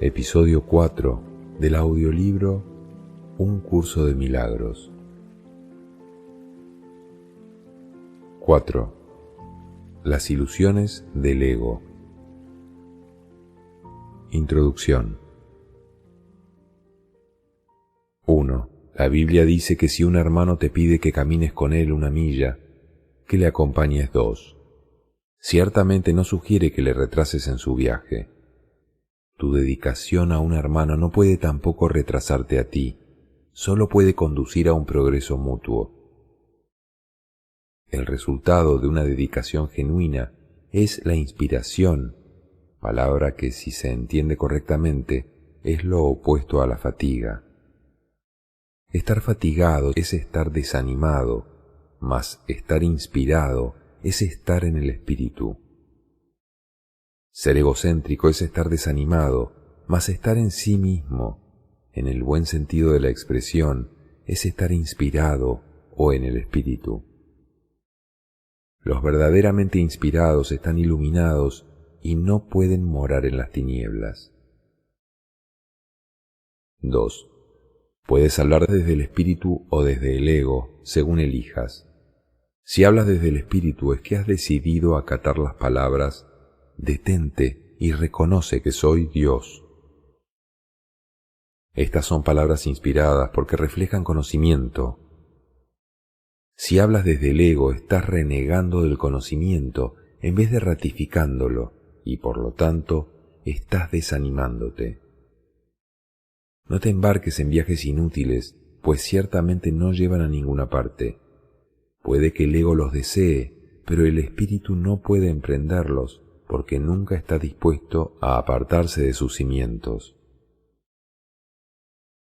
Episodio 4 del audiolibro Un curso de milagros. 4. Las ilusiones del ego. Introducción. 1. La Biblia dice que si un hermano te pide que camines con él 1 milla, que le acompañes 2. Ciertamente no sugiere que le retrases en su viaje. Tu dedicación a un hermano no puede tampoco retrasarte a ti, solo puede conducir a un progreso mutuo. El resultado de una dedicación genuina es la inspiración, palabra que, si se entiende correctamente, es lo opuesto a la fatiga. Estar fatigado es estar desanimado, mas estar inspirado es estar en el espíritu. Ser egocéntrico es estar desanimado, mas estar en sí mismo, en el buen sentido de la expresión, es estar inspirado o en el espíritu. Los verdaderamente inspirados están iluminados y no pueden morar en las tinieblas. 2. Puedes hablar desde el espíritu o desde el ego, según elijas. Si hablas desde el espíritu es que has decidido acatar las palabras «Detente y reconoce que soy Dios». Estas son palabras inspiradas porque reflejan conocimiento. Si hablas desde el ego, estás renegando del conocimiento en vez de ratificándolo y, por lo tanto, estás desanimándote. No te embarques en viajes inútiles, pues ciertamente no llevan a ninguna parte. Puede que el ego los desee, pero el espíritu no puede emprenderlos, porque nunca está dispuesto a apartarse de sus cimientos.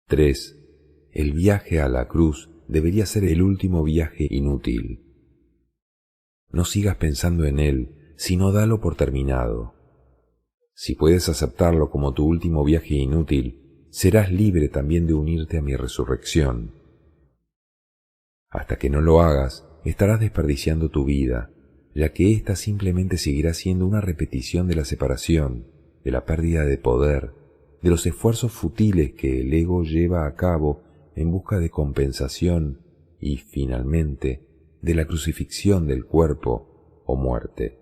3. El viaje a la cruz debería ser el último viaje inútil. No sigas pensando en él, sino dalo por terminado. Si puedes aceptarlo como tu último viaje inútil, serás libre también de unirte a mi resurrección. Hasta que no lo hagas, estarás desperdiciando tu vida, ya que ésta simplemente seguirá siendo una repetición de la separación, de la pérdida de poder, de los esfuerzos futiles que el ego lleva a cabo en busca de compensación y, finalmente, de la crucifixión del cuerpo o muerte.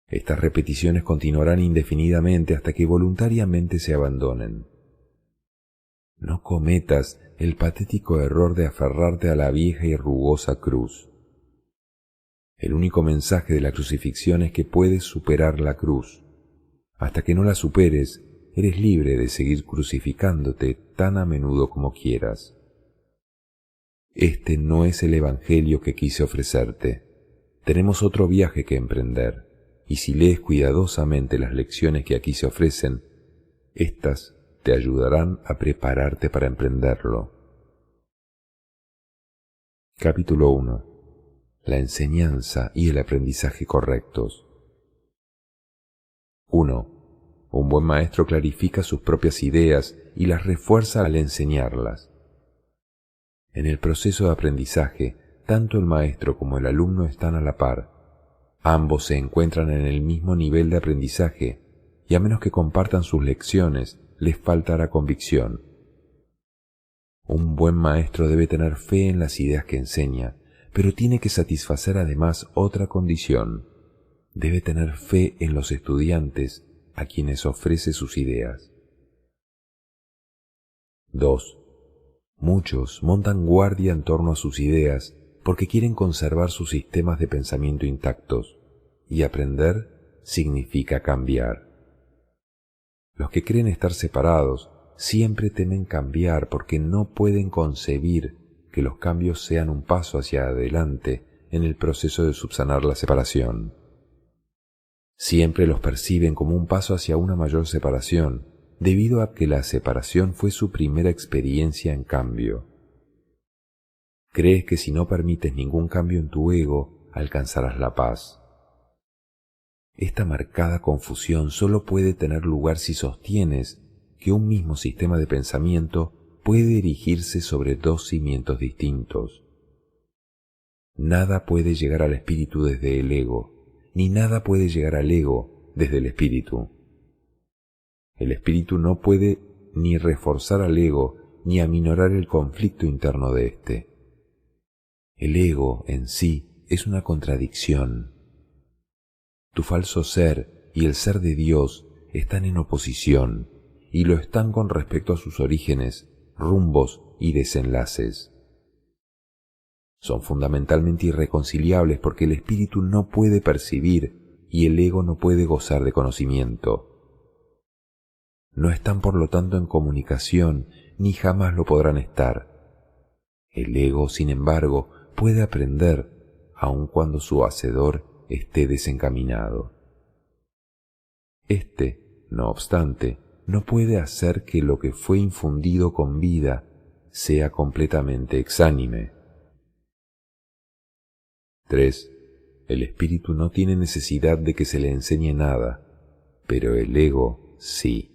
Estas repeticiones continuarán indefinidamente hasta que voluntariamente se abandonen. No cometas el patético error de aferrarte a la vieja y rugosa cruz. El único mensaje de la crucifixión es que puedes superar la cruz. Hasta que no la superes, eres libre de seguir crucificándote tan a menudo como quieras. Este no es el evangelio que quise ofrecerte. Tenemos otro viaje que emprender, y si lees cuidadosamente las lecciones que aquí se ofrecen, éstas te ayudarán a prepararte para emprenderlo. Capítulo 1. La enseñanza y el aprendizaje correctos. 1. Un buen maestro clarifica sus propias ideas y las refuerza al enseñarlas. En el proceso de aprendizaje, tanto el maestro como el alumno están a la par. Ambos se encuentran en el mismo nivel de aprendizaje, y a menos que compartan sus lecciones, les faltará convicción. Un buen maestro debe tener fe en las ideas que enseña, pero tiene que satisfacer además otra condición. Debe tener fe en los estudiantes a quienes ofrece sus ideas. 2. Muchos montan guardia en torno a sus ideas porque quieren conservar sus sistemas de pensamiento intactos, y aprender significa cambiar. Los que creen estar separados siempre temen cambiar porque no pueden concebir que los cambios sean un paso hacia adelante en el proceso de subsanar la separación. Siempre los perciben como un paso hacia una mayor separación, debido a que la separación fue su primera experiencia en cambio. Crees que si no permites ningún cambio en tu ego, alcanzarás la paz. Esta marcada confusión solo puede tener lugar si sostienes que un mismo sistema de pensamiento puede erigirse sobre dos cimientos distintos. Nada puede llegar al espíritu desde el ego, ni nada puede llegar al ego desde el espíritu. El espíritu no puede ni reforzar al ego ni aminorar el conflicto interno de éste. El ego en sí es una contradicción. Tu falso ser y el ser de Dios están en oposición, y lo están con respecto a sus orígenes, rumbos y desenlaces. Son fundamentalmente irreconciliables porque el espíritu no puede percibir y el ego no puede gozar de conocimiento. No están por lo tanto en comunicación, ni jamás lo podrán estar. El ego, sin embargo, puede aprender, aun cuando su hacedor esté desencaminado. Este, no obstante, no puede hacer que lo que fue infundido con vida sea completamente exánime. 3. El espíritu no tiene necesidad de que se le enseñe nada, pero el ego sí.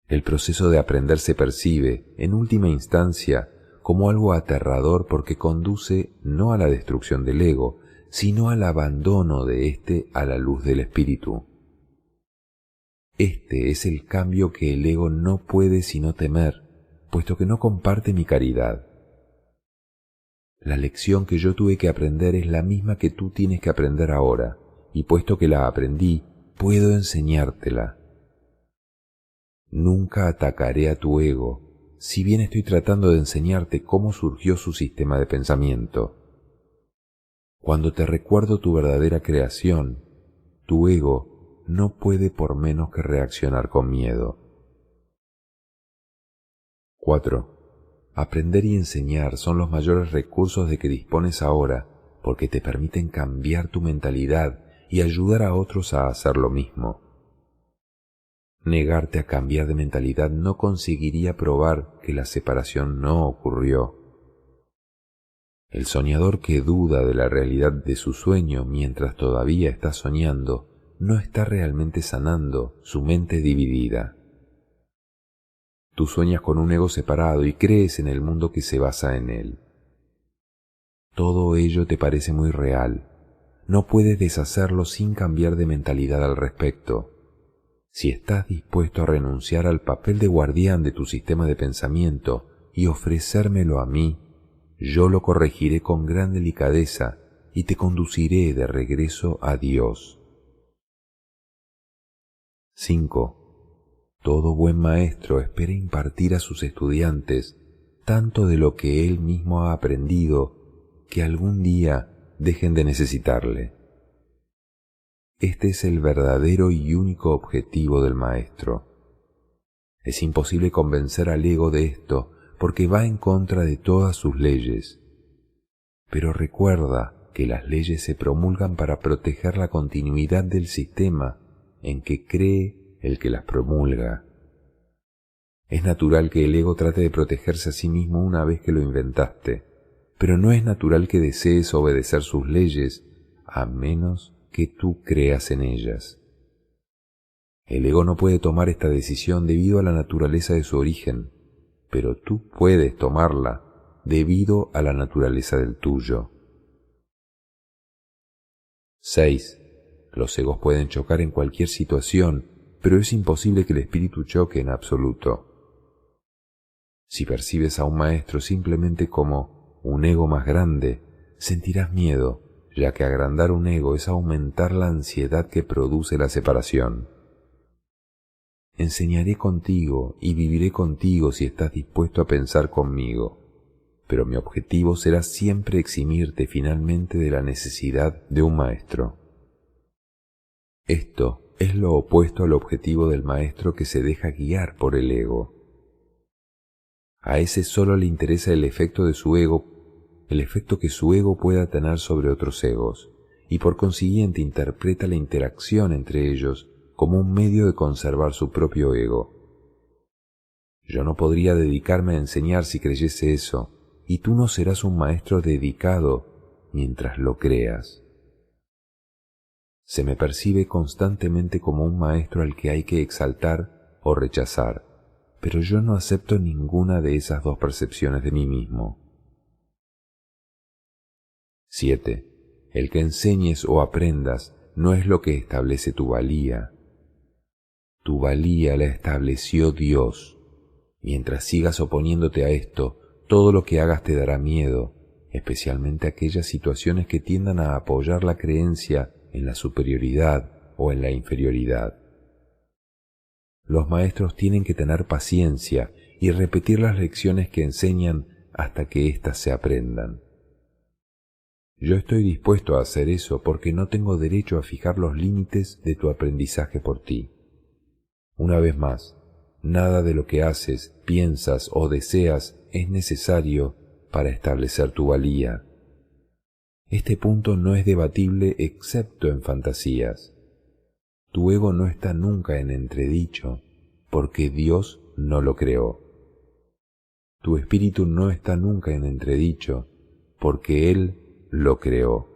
El proceso de aprender se percibe, en última instancia, como algo aterrador porque conduce no a la destrucción del ego, sino al abandono de éste a la luz del espíritu. Este es el cambio que el ego no puede sino temer, puesto que no comparte mi caridad. La lección que yo tuve que aprender es la misma que tú tienes que aprender ahora, y puesto que la aprendí, puedo enseñártela. Nunca atacaré a tu ego, si bien estoy tratando de enseñarte cómo surgió su sistema de pensamiento. Cuando te recuerdo tu verdadera creación, tu ego no puede por menos que reaccionar con miedo. 4. Aprender y enseñar son los mayores recursos de que dispones ahora porque te permiten cambiar tu mentalidad y ayudar a otros a hacer lo mismo. Negarte a cambiar de mentalidad no conseguiría probar que la separación no ocurrió. El soñador que duda de la realidad de su sueño mientras todavía está soñando no está realmente sanando su mente dividida. Tú sueñas con un ego separado y crees en el mundo que se basa en él. Todo ello te parece muy real. No puedes deshacerlo sin cambiar de mentalidad al respecto. Si estás dispuesto a renunciar al papel de guardián de tu sistema de pensamiento y ofrecérmelo a mí, yo lo corregiré con gran delicadeza y te conduciré de regreso a Dios. 5. Todo buen maestro espera impartir a sus estudiantes tanto de lo que él mismo ha aprendido que algún día dejen de necesitarle. Este es el verdadero y único objetivo del maestro. Es imposible convencer al ego de esto porque va en contra de todas sus leyes. Pero recuerda que las leyes se promulgan para proteger la continuidad del sistema en que cree el que las promulga. Es natural que el ego trate de protegerse a sí mismo una vez que lo inventaste, pero no es natural que desees obedecer sus leyes a menos que tú creas en ellas. El ego no puede tomar esta decisión debido a la naturaleza de su origen, pero tú puedes tomarla debido a la naturaleza del tuyo. 6. Los egos pueden chocar en cualquier situación, pero es imposible que el espíritu choque en absoluto. Si percibes a un maestro simplemente como un ego más grande, sentirás miedo, ya que agrandar un ego es aumentar la ansiedad que produce la separación. Enseñaré contigo y viviré contigo si estás dispuesto a pensar conmigo, pero mi objetivo será siempre eximirte finalmente de la necesidad de un maestro. Esto es lo opuesto al objetivo del maestro que se deja guiar por el ego. A ese solo le interesa el efecto de su ego, el efecto que su ego pueda tener sobre otros egos, y por consiguiente interpreta la interacción entre ellos como un medio de conservar su propio ego. Yo no podría dedicarme a enseñar si creyese eso, y tú no serás un maestro dedicado mientras lo creas. Se me percibe constantemente como un maestro al que hay que exaltar o rechazar, pero yo no acepto ninguna de esas dos percepciones de mí mismo. 7. El que enseñes o aprendas no es lo que establece tu valía. Tu valía la estableció Dios. Mientras sigas oponiéndote a esto, todo lo que hagas te dará miedo, especialmente aquellas situaciones que tiendan a apoyar la creencia en la superioridad o en la inferioridad. Los maestros tienen que tener paciencia y repetir las lecciones que enseñan hasta que éstas se aprendan. Yo estoy dispuesto a hacer eso porque no tengo derecho a fijar los límites de tu aprendizaje por ti. Una vez más, nada de lo que haces, piensas o deseas es necesario para establecer tu valía. Este punto no es debatible excepto en fantasías. Tu ego no está nunca en entredicho, porque Dios no lo creó. Tu espíritu no está nunca en entredicho, porque Él lo creó.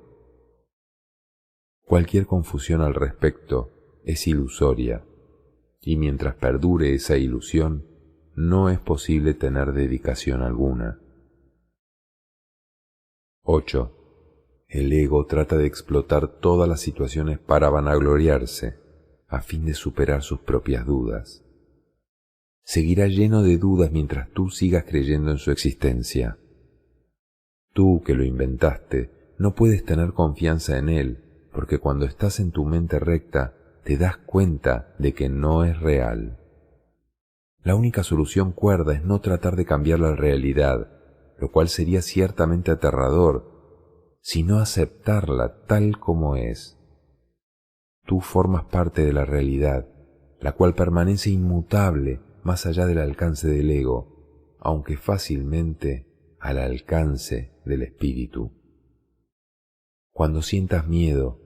Cualquier confusión al respecto es ilusoria, y mientras perdure esa ilusión, no es posible tener dedicación alguna. 8. El ego trata de explotar todas las situaciones para vanagloriarse, a fin de superar sus propias dudas. Seguirá lleno de dudas mientras tú sigas creyendo en su existencia. Tú que lo inventaste, no puedes tener confianza en él, porque cuando estás en tu mente recta, te das cuenta de que no es real. La única solución cuerda es no tratar de cambiar la realidad, lo cual sería ciertamente aterrador, sino aceptarla tal como es. Tú formas parte de la realidad, la cual permanece inmutable más allá del alcance del ego, aunque fácilmente al alcance del espíritu. Cuando sientas miedo,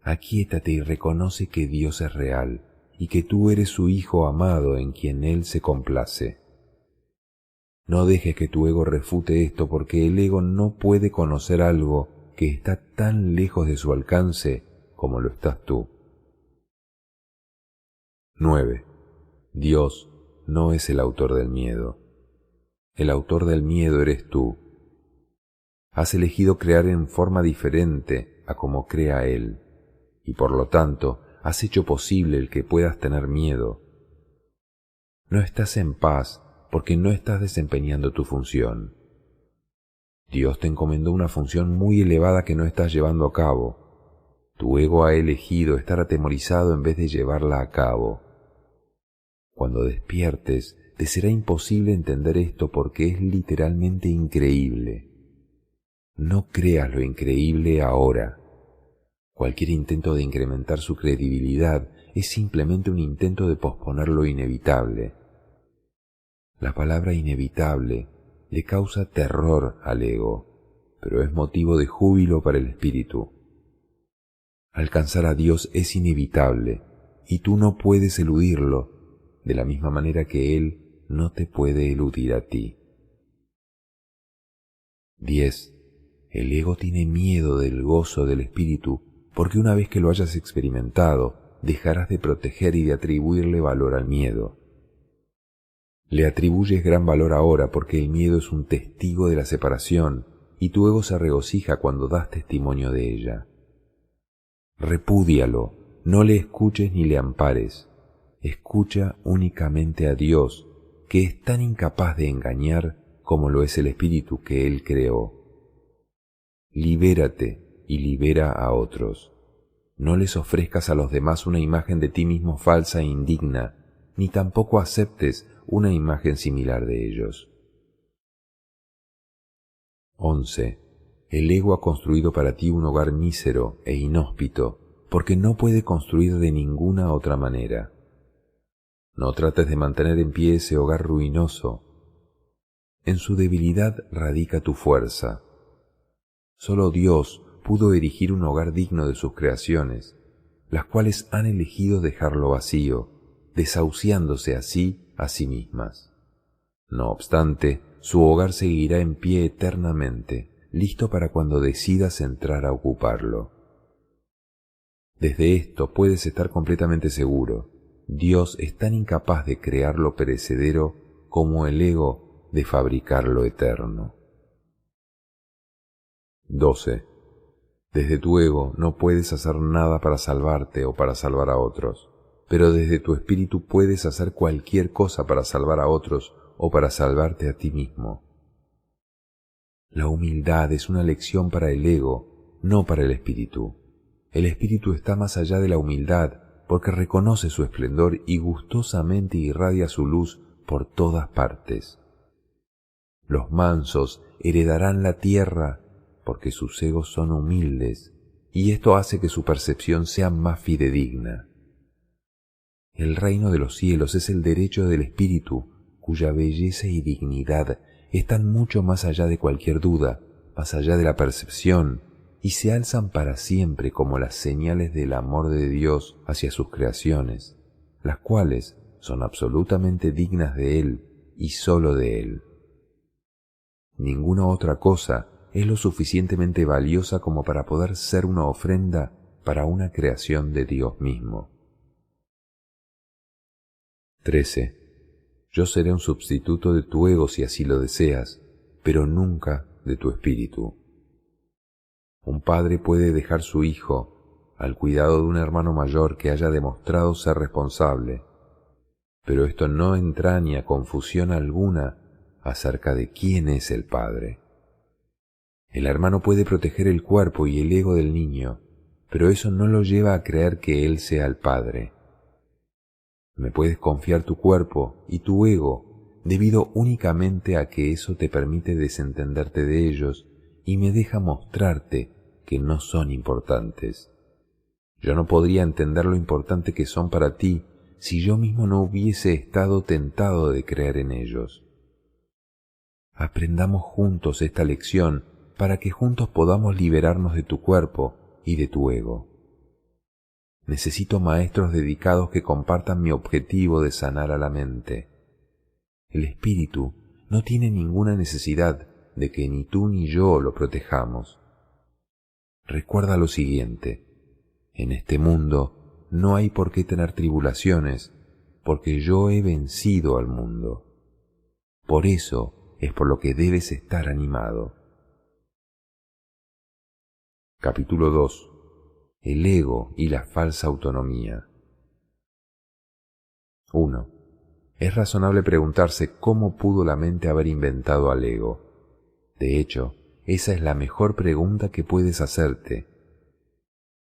aquíétate y reconoce que Dios es real y que tú eres su Hijo amado en quien Él se complace. No dejes que tu ego refute esto, porque el ego no puede conocer algo que está tan lejos de su alcance como lo estás tú. 9. Dios no es el autor del miedo. El autor del miedo eres tú. Has elegido crear en forma diferente a como crea Él, y por lo tanto has hecho posible el que puedas tener miedo. No estás en paz porque no estás desempeñando tu función. Dios te encomendó una función muy elevada que no estás llevando a cabo. Tu ego ha elegido estar atemorizado en vez de llevarla a cabo. Cuando despiertes, te será imposible entender esto porque es literalmente increíble. No creas lo increíble ahora. Cualquier intento de incrementar su credibilidad es simplemente un intento de posponer lo inevitable. La palabra inevitable le causa terror al ego, pero es motivo de júbilo para el espíritu. Alcanzar a Dios es inevitable y tú no puedes eludirlo, de la misma manera que Él no te puede eludir a ti. 10. El ego tiene miedo del gozo del espíritu porque una vez que lo hayas experimentado, dejarás de proteger y de atribuirle valor al miedo. Le atribuyes gran valor ahora porque el miedo es un testigo de la separación y tu ego se regocija cuando das testimonio de ella. Repúdialo, no le escuches ni le ampares. Escucha únicamente a Dios, que es tan incapaz de engañar como lo es el espíritu que Él creó. Libérate y libera a otros. No les ofrezcas a los demás una imagen de ti mismo falsa e indigna, ni tampoco aceptes una imagen similar de ellos. 11. El ego ha construido para ti un hogar mísero e inhóspito, porque no puede construir de ninguna otra manera. No trates de mantener en pie ese hogar ruinoso. En su debilidad radica tu fuerza. Solo Dios pudo erigir un hogar digno de sus creaciones, las cuales han elegido dejarlo vacío, desahuciándose así a sí mismas. No obstante, su hogar seguirá en pie eternamente, listo para cuando decidas entrar a ocuparlo. Desde esto puedes estar completamente seguro. Dios es tan incapaz de crear lo perecedero como el ego de fabricar lo eterno. 12. Desde tu ego no puedes hacer nada para salvarte o para salvar a otros, pero desde tu espíritu puedes hacer cualquier cosa para salvar a otros o para salvarte a ti mismo. La humildad es una lección para el ego, no para el espíritu. El espíritu está más allá de la humildad porque reconoce su esplendor y gustosamente irradia su luz por todas partes. Los mansos heredarán la tierra porque sus egos son humildes, y esto hace que su percepción sea más fidedigna. El reino de los cielos es el derecho del espíritu, cuya belleza y dignidad están mucho más allá de cualquier duda, más allá de la percepción, y se alzan para siempre como las señales del amor de Dios hacia sus creaciones, las cuales son absolutamente dignas de Él y sólo de Él. Ninguna otra cosa es lo suficientemente valiosa como para poder ser una ofrenda para una creación de Dios mismo. 13. Yo seré un sustituto de tu ego si así lo deseas, pero nunca de tu espíritu. Un padre puede dejar su hijo al cuidado de un hermano mayor que haya demostrado ser responsable, pero esto no entraña confusión alguna acerca de quién es el padre. El hermano puede proteger el cuerpo y el ego del niño, pero eso no lo lleva a creer que él sea el padre. Me puedes confiar tu cuerpo y tu ego debido únicamente a que eso te permite desentenderte de ellos y me deja mostrarte que no son importantes. Yo no podría entender lo importante que son para ti si yo mismo no hubiese estado tentado de creer en ellos. Aprendamos juntos esta lección para que juntos podamos liberarnos de tu cuerpo y de tu ego. Necesito maestros dedicados que compartan mi objetivo de sanar a la mente. El espíritu no tiene ninguna necesidad de que ni tú ni yo lo protejamos. Recuerda lo siguiente: en este mundo no hay por qué tener tribulaciones, porque yo he vencido al mundo. Por eso es por lo que debes estar animado. Capítulo 2. El ego y la falsa autonomía. 1. Es razonable preguntarse cómo pudo la mente haber inventado al ego. De hecho, esa es la mejor pregunta que puedes hacerte.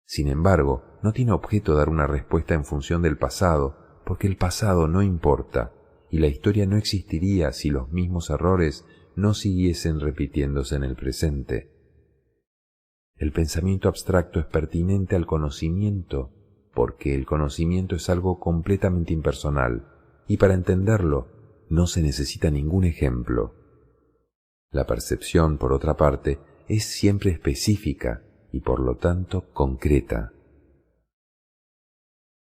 Sin embargo, no tiene objeto dar una respuesta en función del pasado, porque el pasado no importa, y la historia no existiría si los mismos errores no siguiesen repitiéndose en el presente. El pensamiento abstracto es pertinente al conocimiento, porque el conocimiento es algo completamente impersonal, y para entenderlo no se necesita ningún ejemplo. La percepción, por otra parte, es siempre específica y por lo tanto concreta.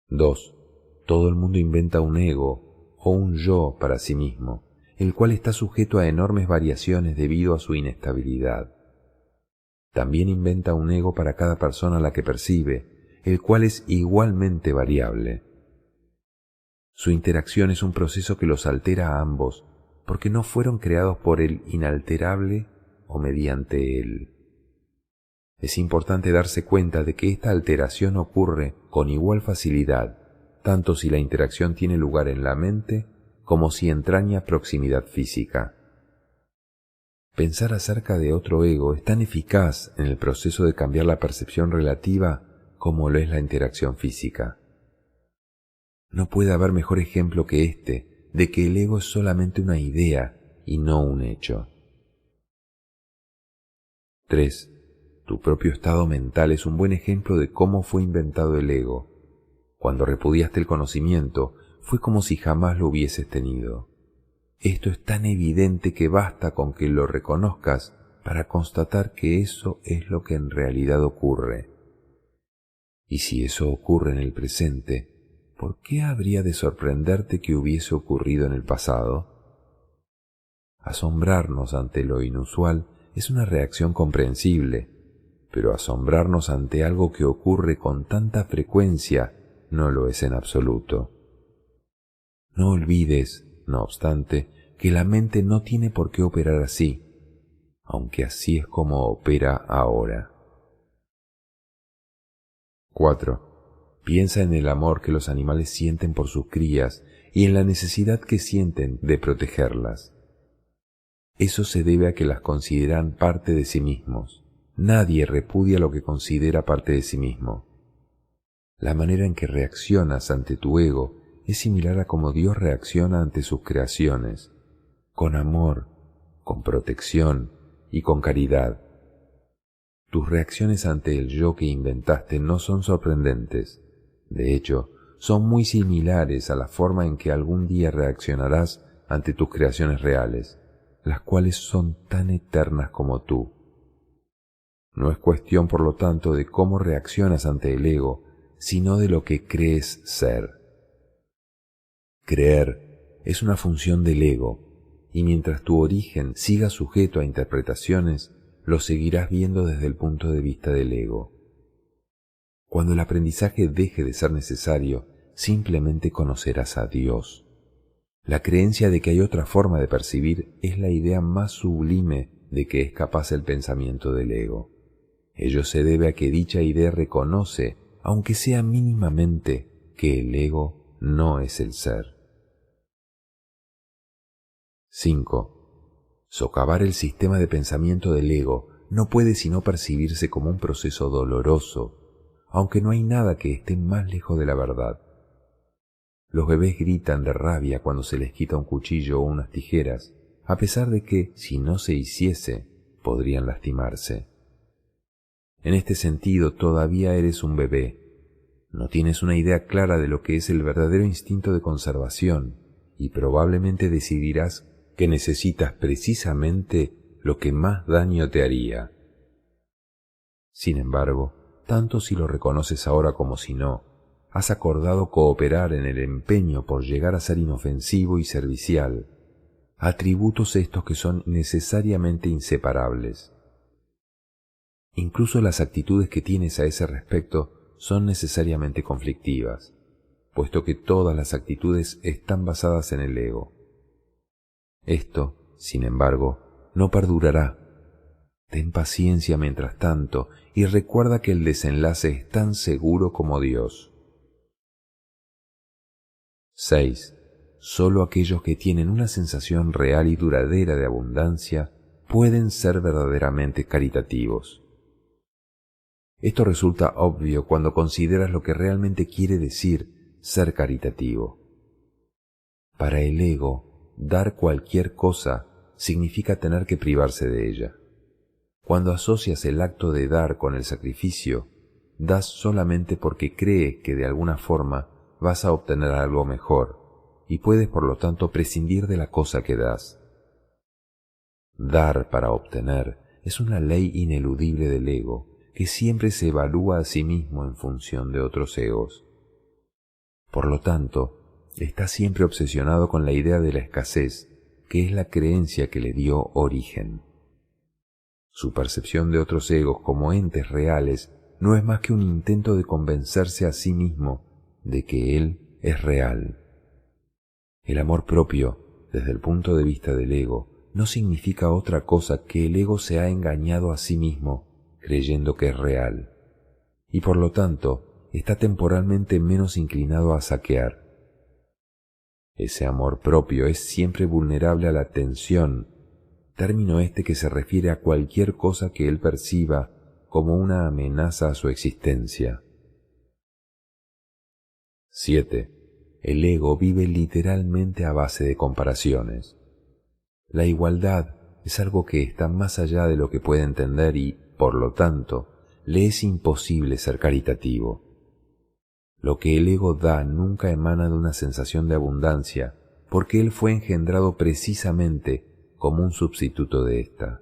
2. Todo el mundo inventa un ego o un yo para sí mismo, el cual está sujeto a enormes variaciones debido a su inestabilidad. También inventa un ego para cada persona a la que percibe, el cual es igualmente variable. Su interacción es un proceso que los altera a ambos, porque no fueron creados por el inalterable o mediante él. Es importante darse cuenta de que esta alteración ocurre con igual facilidad, tanto si la interacción tiene lugar en la mente como si entraña proximidad física. Pensar acerca de otro ego es tan eficaz en el proceso de cambiar la percepción relativa como lo es la interacción física. No puede haber mejor ejemplo que este de que el ego es solamente una idea y no un hecho. 3. Tu propio estado mental es un buen ejemplo de cómo fue inventado el ego. Cuando repudiaste el conocimiento, fue como si jamás lo hubieses tenido. Esto es tan evidente que basta con que lo reconozcas para constatar que eso es lo que en realidad ocurre. Y si eso ocurre en el presente, ¿por qué habría de sorprenderte que hubiese ocurrido en el pasado? Asombrarnos ante lo inusual es una reacción comprensible, pero asombrarnos ante algo que ocurre con tanta frecuencia no lo es en absoluto. No olvides, no obstante, que la mente no tiene por qué operar así, aunque así es como opera ahora. 4. Piensa en el amor que los animales sienten por sus crías y en la necesidad que sienten de protegerlas. Eso se debe a que las consideran parte de sí mismos. Nadie repudia lo que considera parte de sí mismo. La manera en que reaccionas ante tu ego es similar a cómo Dios reacciona ante sus creaciones, con amor, con protección y con caridad. Tus reacciones ante el yo que inventaste no son sorprendentes. De hecho, son muy similares a la forma en que algún día reaccionarás ante tus creaciones reales, las cuales son tan eternas como tú. No es cuestión, por lo tanto, de cómo reaccionas ante el ego, sino de lo que crees ser. Creer es una función del ego, y mientras tu origen siga sujeto a interpretaciones, lo seguirás viendo desde el punto de vista del ego. Cuando el aprendizaje deje de ser necesario, simplemente conocerás a Dios. La creencia de que hay otra forma de percibir es la idea más sublime de que es capaz el pensamiento del ego. Ello se debe a que dicha idea reconoce, aunque sea mínimamente, que el ego no es el ser. 5. Socavar el sistema de pensamiento del ego no puede sino percibirse como un proceso doloroso, aunque no hay nada que esté más lejos de la verdad. Los bebés gritan de rabia cuando se les quita un cuchillo o unas tijeras, a pesar de que, si no se hiciese, podrían lastimarse. En este sentido, todavía eres un bebé. No tienes una idea clara de lo que es el verdadero instinto de conservación y probablemente decidirás que necesitas precisamente lo que más daño te haría. Sin embargo, tanto si lo reconoces ahora como si no, has acordado cooperar en el empeño por llegar a ser inofensivo y servicial, atributos estos que son necesariamente inseparables. Incluso las actitudes que tienes a ese respecto son necesariamente conflictivas, puesto que todas las actitudes están basadas en el ego. Esto, sin embargo, no perdurará. Ten paciencia mientras tanto y recuerda que el desenlace es tan seguro como Dios. 6. Solo aquellos que tienen una sensación real y duradera de abundancia pueden ser verdaderamente caritativos. Esto resulta obvio cuando consideras lo que realmente quiere decir ser caritativo. Para el ego, dar cualquier cosa significa tener que privarse de ella. Cuando asocias el acto de dar con el sacrificio, das solamente porque crees que de alguna forma vas a obtener algo mejor y puedes por lo tanto prescindir de la cosa que das. Dar para obtener es una ley ineludible del ego que siempre se evalúa a sí mismo en función de otros egos. Por lo tanto, está siempre obsesionado con la idea de la escasez, que es la creencia que le dio origen. Su percepción de otros egos como entes reales no es más que un intento de convencerse a sí mismo de que él es real. El amor propio, desde el punto de vista del ego, no significa otra cosa que el ego se ha engañado a sí mismo creyendo que es real, y por lo tanto está temporalmente menos inclinado a saquear. Ese amor propio es siempre vulnerable a la tensión, término este que se refiere a cualquier cosa que él perciba como una amenaza a su existencia. 7. El ego vive literalmente a base de comparaciones. La igualdad es algo que está más allá de lo que puede entender y, por lo tanto, le es imposible ser caritativo. Lo que el ego da nunca emana de una sensación de abundancia, porque él fue engendrado precisamente como un sustituto de ésta.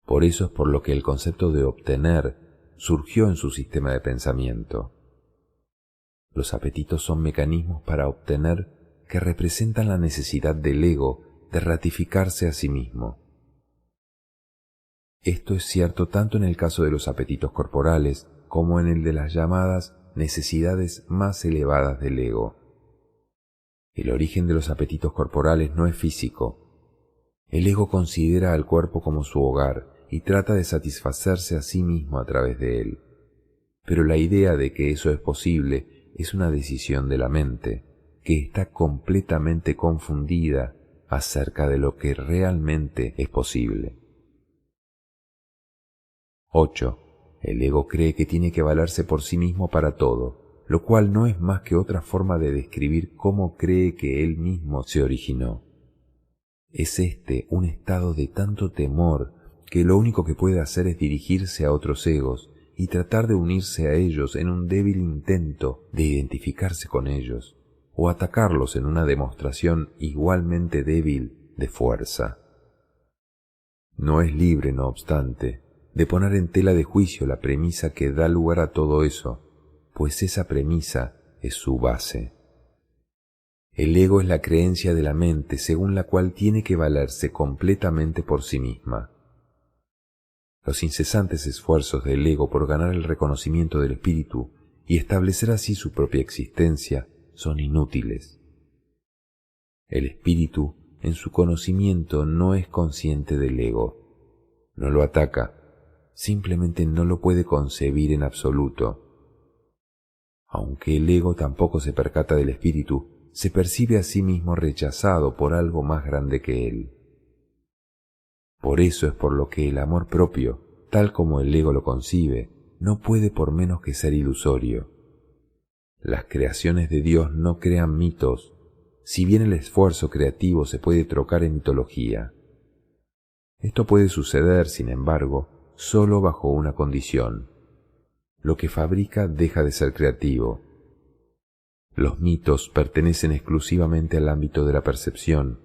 Por eso es por lo que el concepto de obtener surgió en su sistema de pensamiento. Los apetitos son mecanismos para obtener que representan la necesidad del ego de ratificarse a sí mismo. Esto es cierto tanto en el caso de los apetitos corporales como en el de las llamadas necesidades más elevadas del ego. El origen de los apetitos corporales no es físico. El ego considera al cuerpo como su hogar y trata de satisfacerse a sí mismo a través de él. pero la idea de que eso es posible es una decisión de la mente, que está completamente confundida acerca de lo que realmente es posible. 8. El ego cree que tiene que valerse por sí mismo para todo, lo cual no es más que otra forma de describir cómo cree que él mismo se originó. Es un estado de tanto temor que lo único que puede hacer es dirigirse a otros egos y tratar de unirse a ellos en un débil intento de identificarse con ellos, o atacarlos en una demostración igualmente débil de fuerza. No es libre, no obstante, de poner en tela de juicio la premisa que da lugar a todo eso, pues esa premisa es su base. El ego es la creencia de la mente según la cual tiene que valerse completamente por sí misma. Los incesantes esfuerzos del ego por ganar el reconocimiento del espíritu y establecer así su propia existencia son inútiles. El espíritu, en su conocimiento, no es consciente del ego, no lo ataca, simplemente no lo puede concebir en absoluto. Aunque el ego tampoco se percata del espíritu, se percibe a sí mismo rechazado por algo más grande que él. Por eso es por lo que el amor propio, tal como el ego lo concibe, no puede por menos que ser ilusorio. Las creaciones de Dios no crean mitos, si bien el esfuerzo creativo se puede trocar en mitología. Esto puede suceder, sin embargo, solo bajo una condición: lo que fabrica deja de ser creativo. Los mitos pertenecen exclusivamente al ámbito de la percepción,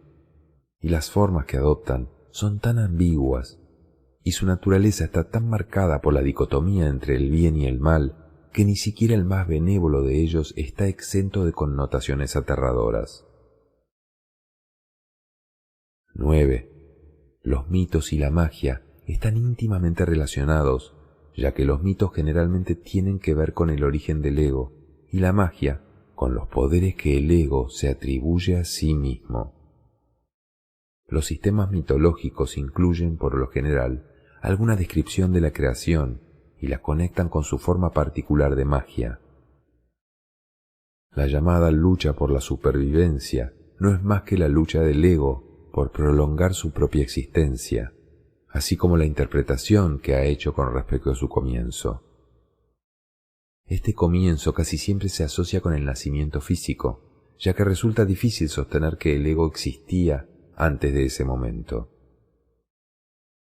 y las formas que adoptan son tan ambiguas, y su naturaleza está tan marcada por la dicotomía entre el bien y el mal, que ni siquiera el más benévolo de ellos está exento de connotaciones aterradoras. 9. Los mitos y la magia están íntimamente relacionados, ya que los mitos generalmente tienen que ver con el origen del ego y la magia con los poderes que el ego se atribuye a sí mismo. Los sistemas mitológicos incluyen, por lo general, alguna descripción de la creación y la conectan con su forma particular de magia. La llamada lucha por la supervivencia no es más que la lucha del ego por prolongar su propia existencia, así como la interpretación que ha hecho con respecto a su comienzo. Este comienzo casi siempre se asocia con el nacimiento físico, ya que resulta difícil sostener que el ego existía antes de ese momento.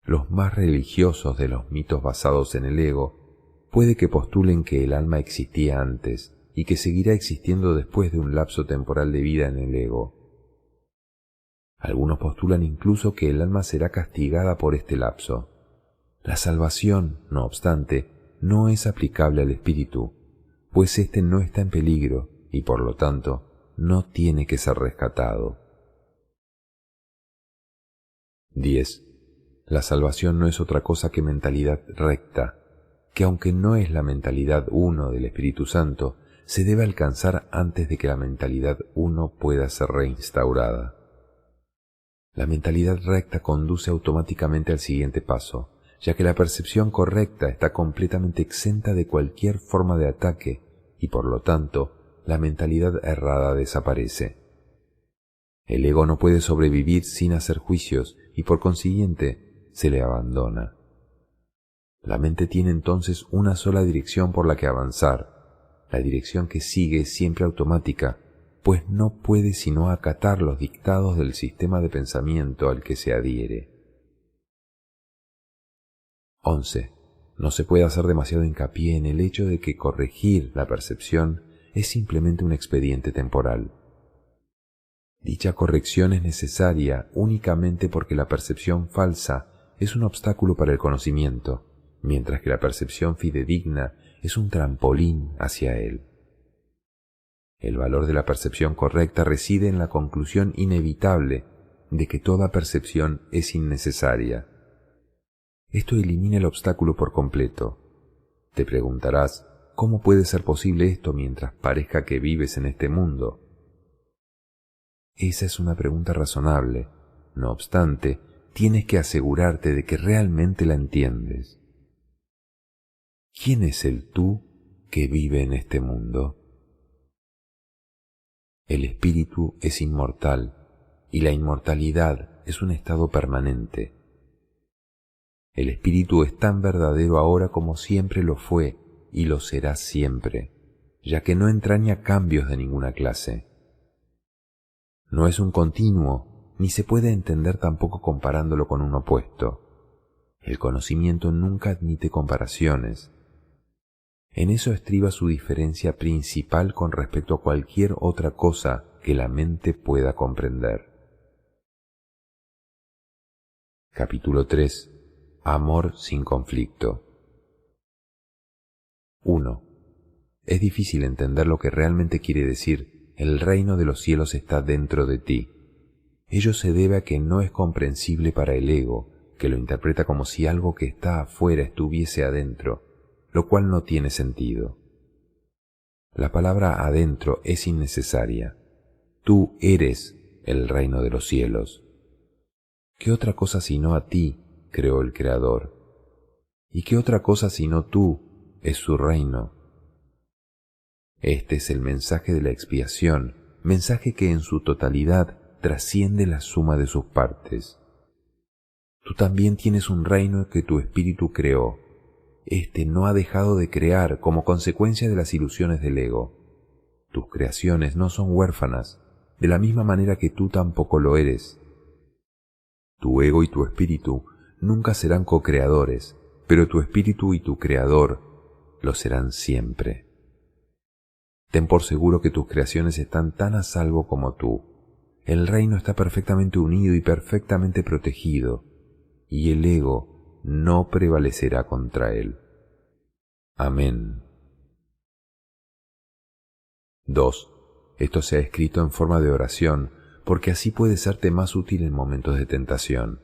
Los más religiosos de los mitos basados en el ego puede que postulen que el alma existía antes y que seguirá existiendo después de un lapso temporal de vida en el ego. Algunos postulan incluso que el alma será castigada por este lapso. La salvación, no obstante, no es aplicable al espíritu, pues éste no está en peligro y por lo tanto no tiene que ser rescatado. 10. La salvación no es otra cosa que mentalidad recta, que aunque no es la mentalidad uno del Espíritu Santo, se debe alcanzar antes de que la mentalidad uno pueda ser reinstaurada. La mentalidad recta conduce automáticamente al siguiente paso, ya que la percepción correcta está completamente exenta de cualquier forma de ataque y por lo tanto la mentalidad errada desaparece. El ego no puede sobrevivir sin hacer juicios y por consiguiente se le abandona. La mente tiene entonces una sola dirección por la que avanzar. La dirección que sigue es siempre automática, pues no puede sino acatar los dictados del sistema de pensamiento al que se adhiere. 11. No se puede hacer demasiado hincapié en el hecho de que corregir la percepción es simplemente un expediente temporal. Dicha corrección es necesaria únicamente porque la percepción falsa es un obstáculo para el conocimiento, mientras que la percepción fidedigna es un trampolín hacia él. El valor de la percepción correcta reside en la conclusión inevitable de que toda percepción es innecesaria. Esto elimina el obstáculo por completo. Te preguntarás, ¿cómo puede ser posible esto mientras parezca que vives en este mundo? Esa es una pregunta razonable. No obstante, tienes que asegurarte de que realmente la entiendes. ¿Quién es el tú que vive en este mundo. El espíritu es inmortal y la inmortalidad es un estado permanente. El espíritu es tan verdadero ahora como siempre lo fue y lo será siempre, ya que no entraña cambios de ninguna clase. No es un continuo, ni se puede entender tampoco comparándolo con un opuesto. El conocimiento nunca admite comparaciones. En eso estriba su diferencia principal con respecto a cualquier otra cosa que la mente pueda comprender. Capítulo 3. Amor sin conflicto. 1. Es difícil entender lo que realmente quiere decir el reino de los cielos está dentro de ti. Ello se debe a que no es comprensible para el ego, que lo interpreta como si algo que está afuera estuviese adentro, lo cual no tiene sentido. La palabra adentro es innecesaria. Tú eres el reino de los cielos. ¿Qué otra cosa sino a ti creó el Creador? ¿Y qué otra cosa sino tú es su reino? Este es el mensaje de la expiación, mensaje que en su totalidad trasciende la suma de sus partes. Tú también tienes un reino que tu espíritu creó. Este no ha dejado de crear como consecuencia de las ilusiones del ego. Tus creaciones no son huérfanas, de la misma manera que tú tampoco lo eres. Tu ego y tu espíritu nunca serán co-creadores, pero tu espíritu y tu creador lo serán siempre. Ten por seguro que tus creaciones están tan a salvo como tú. El reino está perfectamente unido y perfectamente protegido, y el ego no prevalecerá contra él. Amén. 2. Esto se ha escrito en forma de oración, porque así puede serte más útil en momentos de tentación.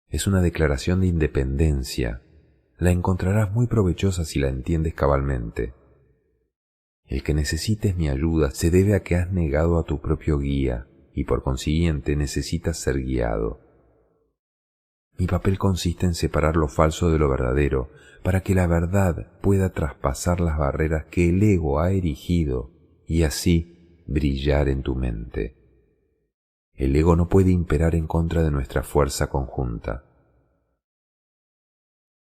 Es una declaración de independencia. La encontrarás muy provechosa si la entiendes cabalmente. El que necesites mi ayuda se debe a que has negado a tu propio guía y por consiguiente necesitas ser guiado. Mi papel consiste en separar lo falso de lo verdadero para que la verdad pueda traspasar las barreras que el ego ha erigido y así brillar en tu mente. El ego no puede imperar en contra de nuestra fuerza conjunta.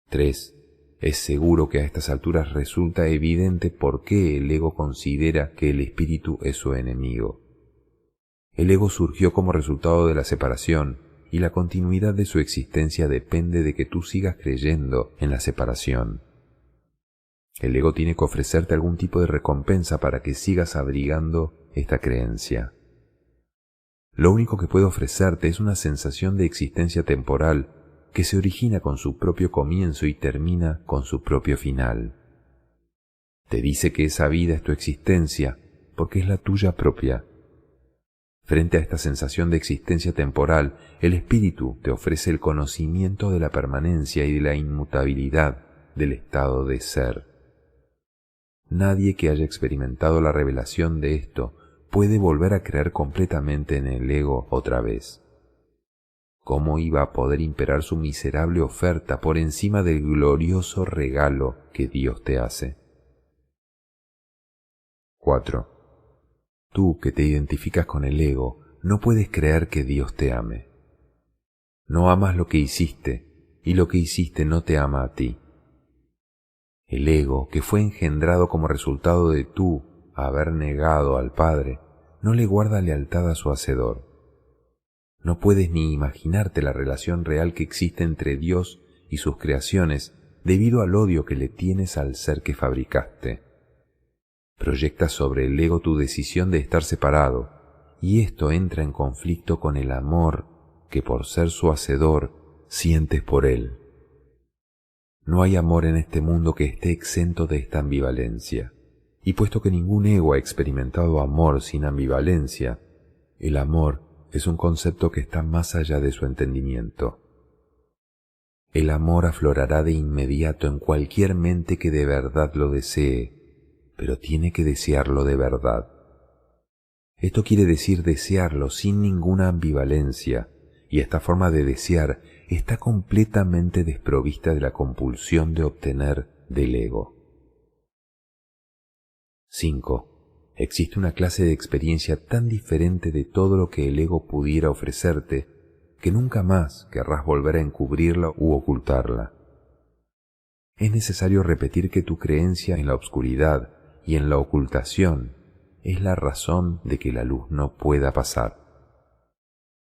3. Es seguro que a estas alturas resulta evidente por qué el ego considera que el espíritu es su enemigo. El ego surgió como resultado de la separación y la continuidad de su existencia depende de que tú sigas creyendo en la separación. El ego tiene que ofrecerte algún tipo de recompensa para que sigas abrigando esta creencia. Lo único que puede ofrecerte es una sensación de existencia temporal que se origina con su propio comienzo y termina con su propio final. Te dice que esa vida es tu existencia porque es la tuya propia. Frente a esta sensación de existencia temporal, el espíritu te ofrece el conocimiento de la permanencia y de la inmutabilidad del estado de ser. Nadie que haya experimentado la revelación de esto puede volver a creer completamente en el ego otra vez. ¿Cómo iba a poder imperar su miserable oferta por encima del glorioso regalo que Dios te hace? 4. Tú que te identificas con el ego, no puedes creer que Dios te ame. No amas lo que hiciste, y lo que hiciste no te ama a ti. El ego, que fue engendrado como resultado de tú haber negado al Padre, no le guarda lealtad a su Hacedor. No puedes ni imaginarte la relación real que existe entre Dios y sus creaciones debido al odio que le tienes al ser que fabricaste. Proyectas sobre el ego tu decisión de estar separado, y esto entra en conflicto con el amor que por ser su hacedor sientes por él. No hay amor en este mundo que esté exento de esta ambivalencia, y puesto que ningún ego ha experimentado amor sin ambivalencia, el amor es un concepto que está más allá de su entendimiento. El amor aflorará de inmediato en cualquier mente que de verdad lo desee, pero tiene que desearlo de verdad. Esto quiere decir desearlo sin ninguna ambivalencia, y esta forma de desear está completamente desprovista de la compulsión de obtener del ego. 5. Existe una clase de experiencia tan diferente de todo lo que el ego pudiera ofrecerte que nunca más querrás volver a encubrirla u ocultarla. Es necesario repetir que tu creencia en la oscuridad y en la ocultación es la razón de que la luz no pueda pasar.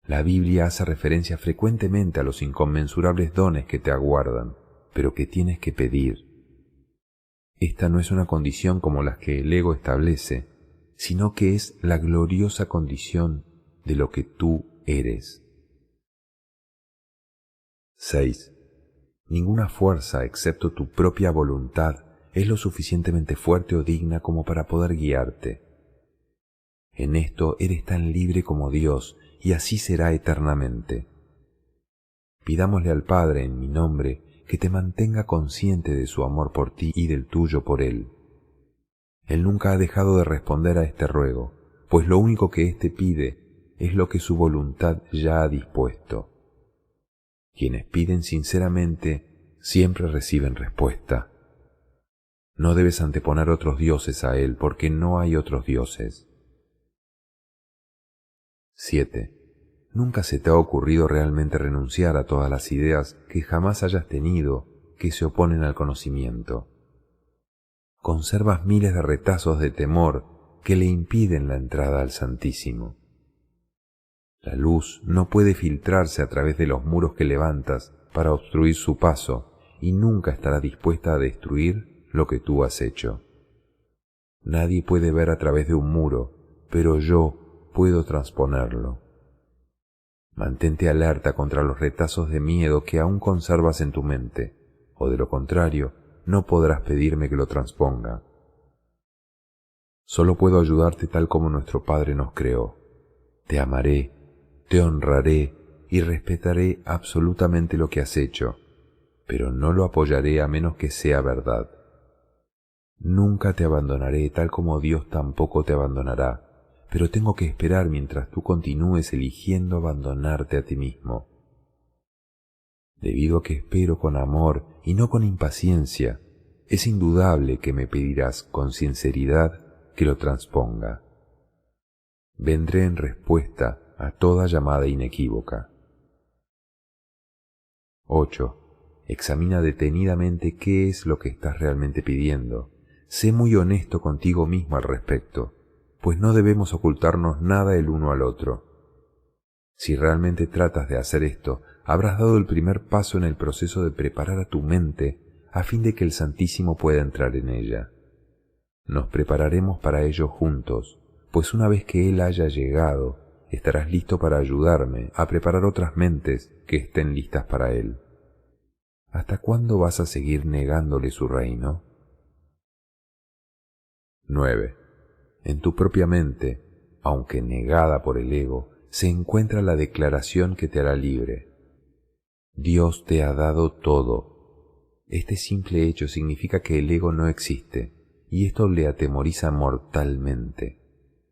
La Biblia hace referencia frecuentemente a los inconmensurables dones que te aguardan, pero que tienes que pedir. Esta no es una condición como las que el ego establece, sino que es la gloriosa condición de lo que tú eres. 6. Ninguna fuerza excepto tu propia voluntad es lo suficientemente fuerte o digna como para poder guiarte. En esto eres tan libre como Dios y así será eternamente. Pidámosle al Padre en mi nombre que te mantenga consciente de su amor por ti y del tuyo por Él. Él nunca ha dejado de responder a este ruego, pues lo único que éste pide es lo que su voluntad ya ha dispuesto. Quienes piden sinceramente siempre reciben respuesta. No debes anteponer otros dioses a Él, porque no hay otros dioses. 7. ¿Nunca se te ha ocurrido realmente renunciar a todas las ideas que jamás hayas tenido que se oponen al conocimiento? Conservas miles de retazos de temor que le impiden la entrada al Santísimo. La luz no puede filtrarse a través de los muros que levantas para obstruir su paso y nunca estará dispuesta a destruir lo que tú has hecho. Nadie puede ver a través de un muro, pero yo puedo transponerlo. Mantente alerta contra los retazos de miedo que aún conservas en tu mente, o de lo contrario, no podrás pedirme que lo transponga. Solo puedo ayudarte tal como nuestro Padre nos creó. Te amaré, te honraré y respetaré absolutamente lo que has hecho, pero no lo apoyaré a menos que sea verdad. Nunca te abandonaré tal como Dios tampoco te abandonará, pero tengo que esperar mientras tú continúes eligiendo abandonarte a ti mismo. Debido a que espero con amor y no con impaciencia, es indudable que me pedirás con sinceridad que lo transponga. Vendré en respuesta a toda llamada inequívoca. 8. Examina detenidamente qué es lo que estás realmente pidiendo. Sé muy honesto contigo mismo al respecto, pues no debemos ocultarnos nada el uno al otro. Si realmente tratas de hacer esto, habrás dado el primer paso en el proceso de preparar a tu mente a fin de que el Santísimo pueda entrar en ella. Nos prepararemos para ello juntos, pues una vez que Él haya llegado, estarás listo para ayudarme a preparar otras mentes que estén listas para Él. ¿Hasta cuándo vas a seguir negándole su reino? 9. En tu propia mente, aunque negada por el ego, se encuentra la declaración que te hará libre. Dios te ha dado todo. Este simple hecho significa que el ego no existe, y esto le atemoriza mortalmente.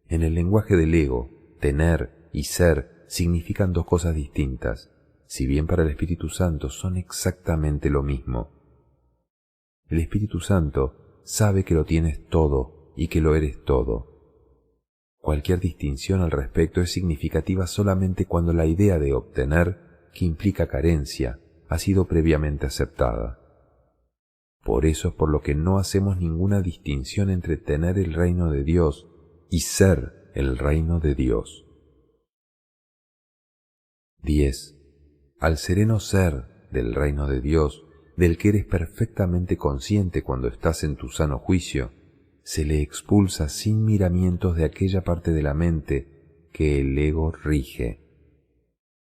En el lenguaje del ego, tener y ser significan dos cosas distintas, si bien para el Espíritu Santo son exactamente lo mismo. El Espíritu Santo sabe que lo tienes todo y que lo eres todo. Cualquier distinción al respecto es significativa solamente cuando la idea de obtener, que implica carencia, ha sido previamente aceptada. Por eso es por lo que no hacemos ninguna distinción entre tener el reino de Dios y ser el reino de Dios. 10. Al sereno ser del reino de Dios, del que eres perfectamente consciente cuando estás en tu sano juicio, se le expulsa sin miramientos de aquella parte de la mente que el ego rige.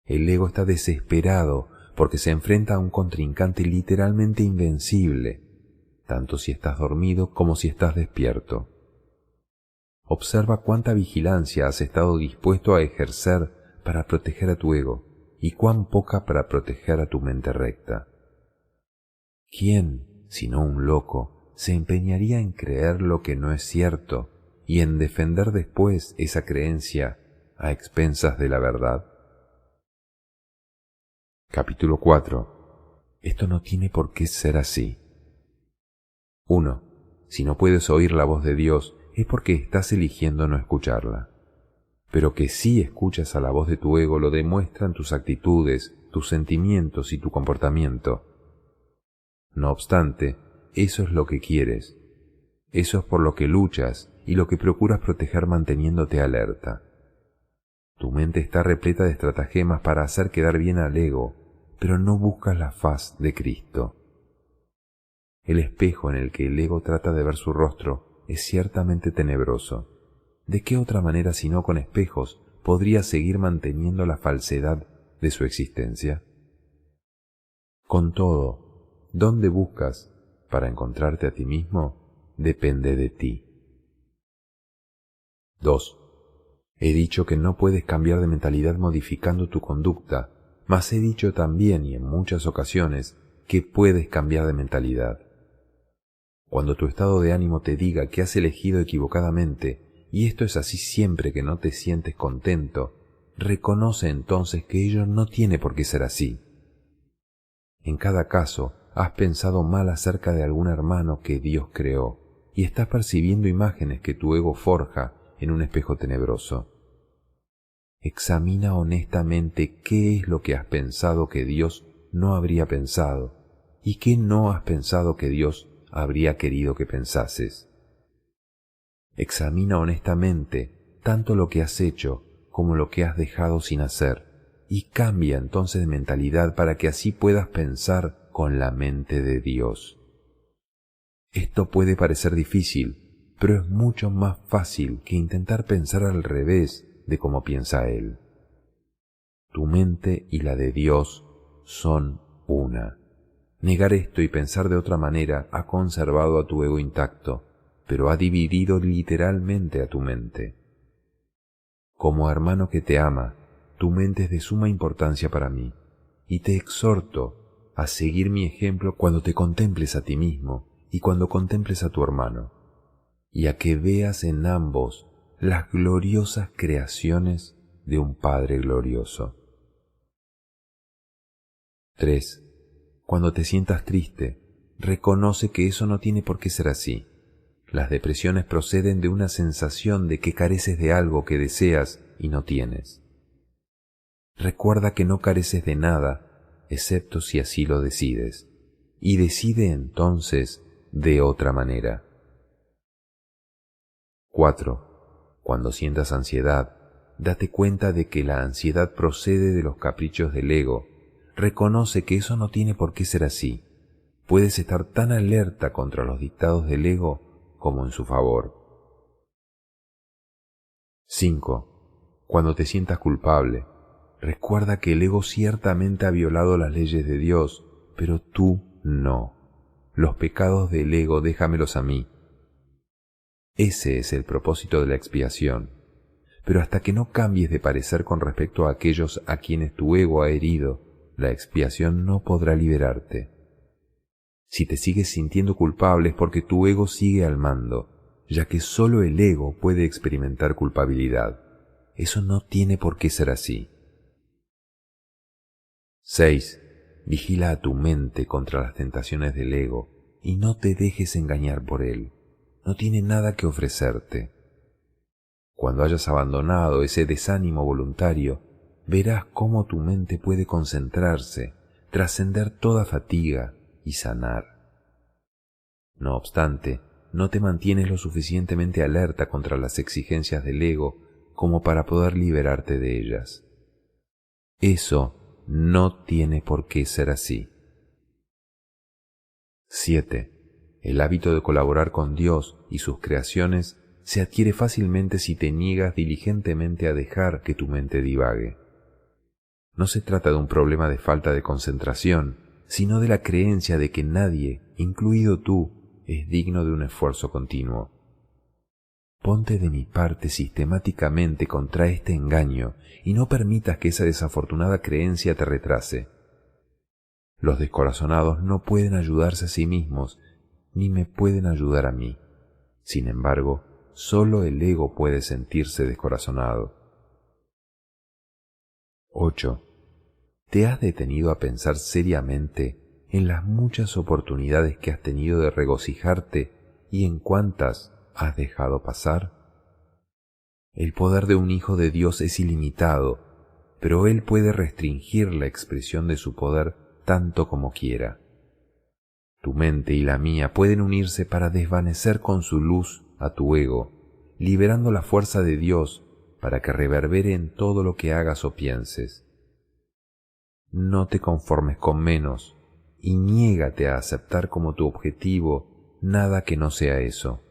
El ego está desesperado porque se enfrenta a un contrincante literalmente invencible, tanto si estás dormido como si estás despierto. Observa cuánta vigilancia has estado dispuesto a ejercer para proteger a tu ego y cuán poca para proteger a tu mente recta. ¿Quién, sino un loco, se empeñaría en creer lo que no es cierto y en defender después esa creencia a expensas de la verdad? Capítulo 4. Esto no tiene por qué ser así. 1. Si no puedes oír la voz de Dios, es porque estás eligiendo no escucharla. Pero que sí escuchas a la voz de tu ego lo demuestran tus actitudes, tus sentimientos y tu comportamiento. No obstante, eso es lo que quieres. Eso es por lo que luchas y lo que procuras proteger manteniéndote alerta. Tu mente está repleta de estratagemas para hacer quedar bien al ego, pero no buscas la faz de Cristo. El espejo en el que el ego trata de ver su rostro es ciertamente tenebroso. ¿De qué otra manera sino con espejos podría seguir manteniendo la falsedad de su existencia? Con todo, ¿dónde buscas para encontrarte a ti mismo? Depende de ti. 2. He dicho que no puedes cambiar de mentalidad modificando tu conducta, mas he dicho también y en muchas ocasiones que puedes cambiar de mentalidad. Cuando tu estado de ánimo te diga que has elegido equivocadamente, y esto es así siempre que no te sientes contento, reconoce entonces que ello no tiene por qué ser así. En cada caso, has pensado mal acerca de algún hermano que Dios creó, y estás percibiendo imágenes que tu ego forja en un espejo tenebroso. Examina honestamente qué es lo que has pensado que Dios no habría pensado, y qué no has pensado que Dios habría querido que pensases. Examina honestamente tanto lo que has hecho como lo que has dejado sin hacer, y cambia entonces de mentalidad para que así puedas pensar con la mente de Dios. Esto puede parecer difícil, pero es mucho más fácil que intentar pensar al revés de cómo piensa Él. Tu mente y la de Dios son una. Negar esto y pensar de otra manera ha conservado a tu ego intacto, pero ha dividido literalmente a tu mente. Como hermano que te ama, tu mente es de suma importancia para mí, y te exhorto a seguir mi ejemplo cuando te contemples a ti mismo y cuando contemples a tu hermano, y a que veas en ambos las gloriosas creaciones de un Padre glorioso. 3. Cuando te sientas triste, reconoce que eso no tiene por qué ser así. Las depresiones proceden de una sensación de que careces de algo que deseas y no tienes. Recuerda que no careces de nada, excepto si así lo decides, y decide entonces de otra manera. 4. Cuando sientas ansiedad, date cuenta de que la ansiedad procede de los caprichos del ego. Reconoce que eso no tiene por qué ser así. Puedes estar tan alerta contra los dictados del ego como en su favor. 5. Cuando te sientas culpable, recuerda que el ego ciertamente ha violado las leyes de Dios, pero tú no. Los pecados del ego déjamelos a mí. Ese es el propósito de la expiación. Pero hasta que no cambies de parecer con respecto a aquellos a quienes tu ego ha herido, la expiación no podrá liberarte. Si te sigues sintiendo culpable es porque tu ego sigue al mando, ya que solo el ego puede experimentar culpabilidad. Eso no tiene por qué ser así. 6. Vigila a tu mente contra las tentaciones del ego y no te dejes engañar por él. No tiene nada que ofrecerte. Cuando hayas abandonado ese desánimo voluntario, verás cómo tu mente puede concentrarse, trascender toda fatiga y sanar. No obstante, no te mantienes lo suficientemente alerta contra las exigencias del ego como para poder liberarte de ellas. Eso no tiene por qué ser así. 7. El hábito de colaborar con Dios y sus creaciones se adquiere fácilmente si te niegas diligentemente a dejar que tu mente divague. No se trata de un problema de falta de concentración, sino de la creencia de que nadie, incluido tú, es digno de un esfuerzo continuo. Ponte de mi parte sistemáticamente contra este engaño y no permitas que esa desafortunada creencia te retrase. Los descorazonados no pueden ayudarse a sí mismos, ni me pueden ayudar a mí. Sin embargo, solo el ego puede sentirse descorazonado. 8. ¿Te has detenido a pensar seriamente en las muchas oportunidades que has tenido de regocijarte y en cuántas has dejado pasar? El poder de un hijo de Dios es ilimitado, pero Él puede restringir la expresión de su poder tanto como quiera. Tu mente y la mía pueden unirse para desvanecer con su luz a tu ego, liberando la fuerza de Dios para que reverbere en todo lo que hagas o pienses. No te conformes con menos y niégate a aceptar como tu objetivo nada que no sea eso.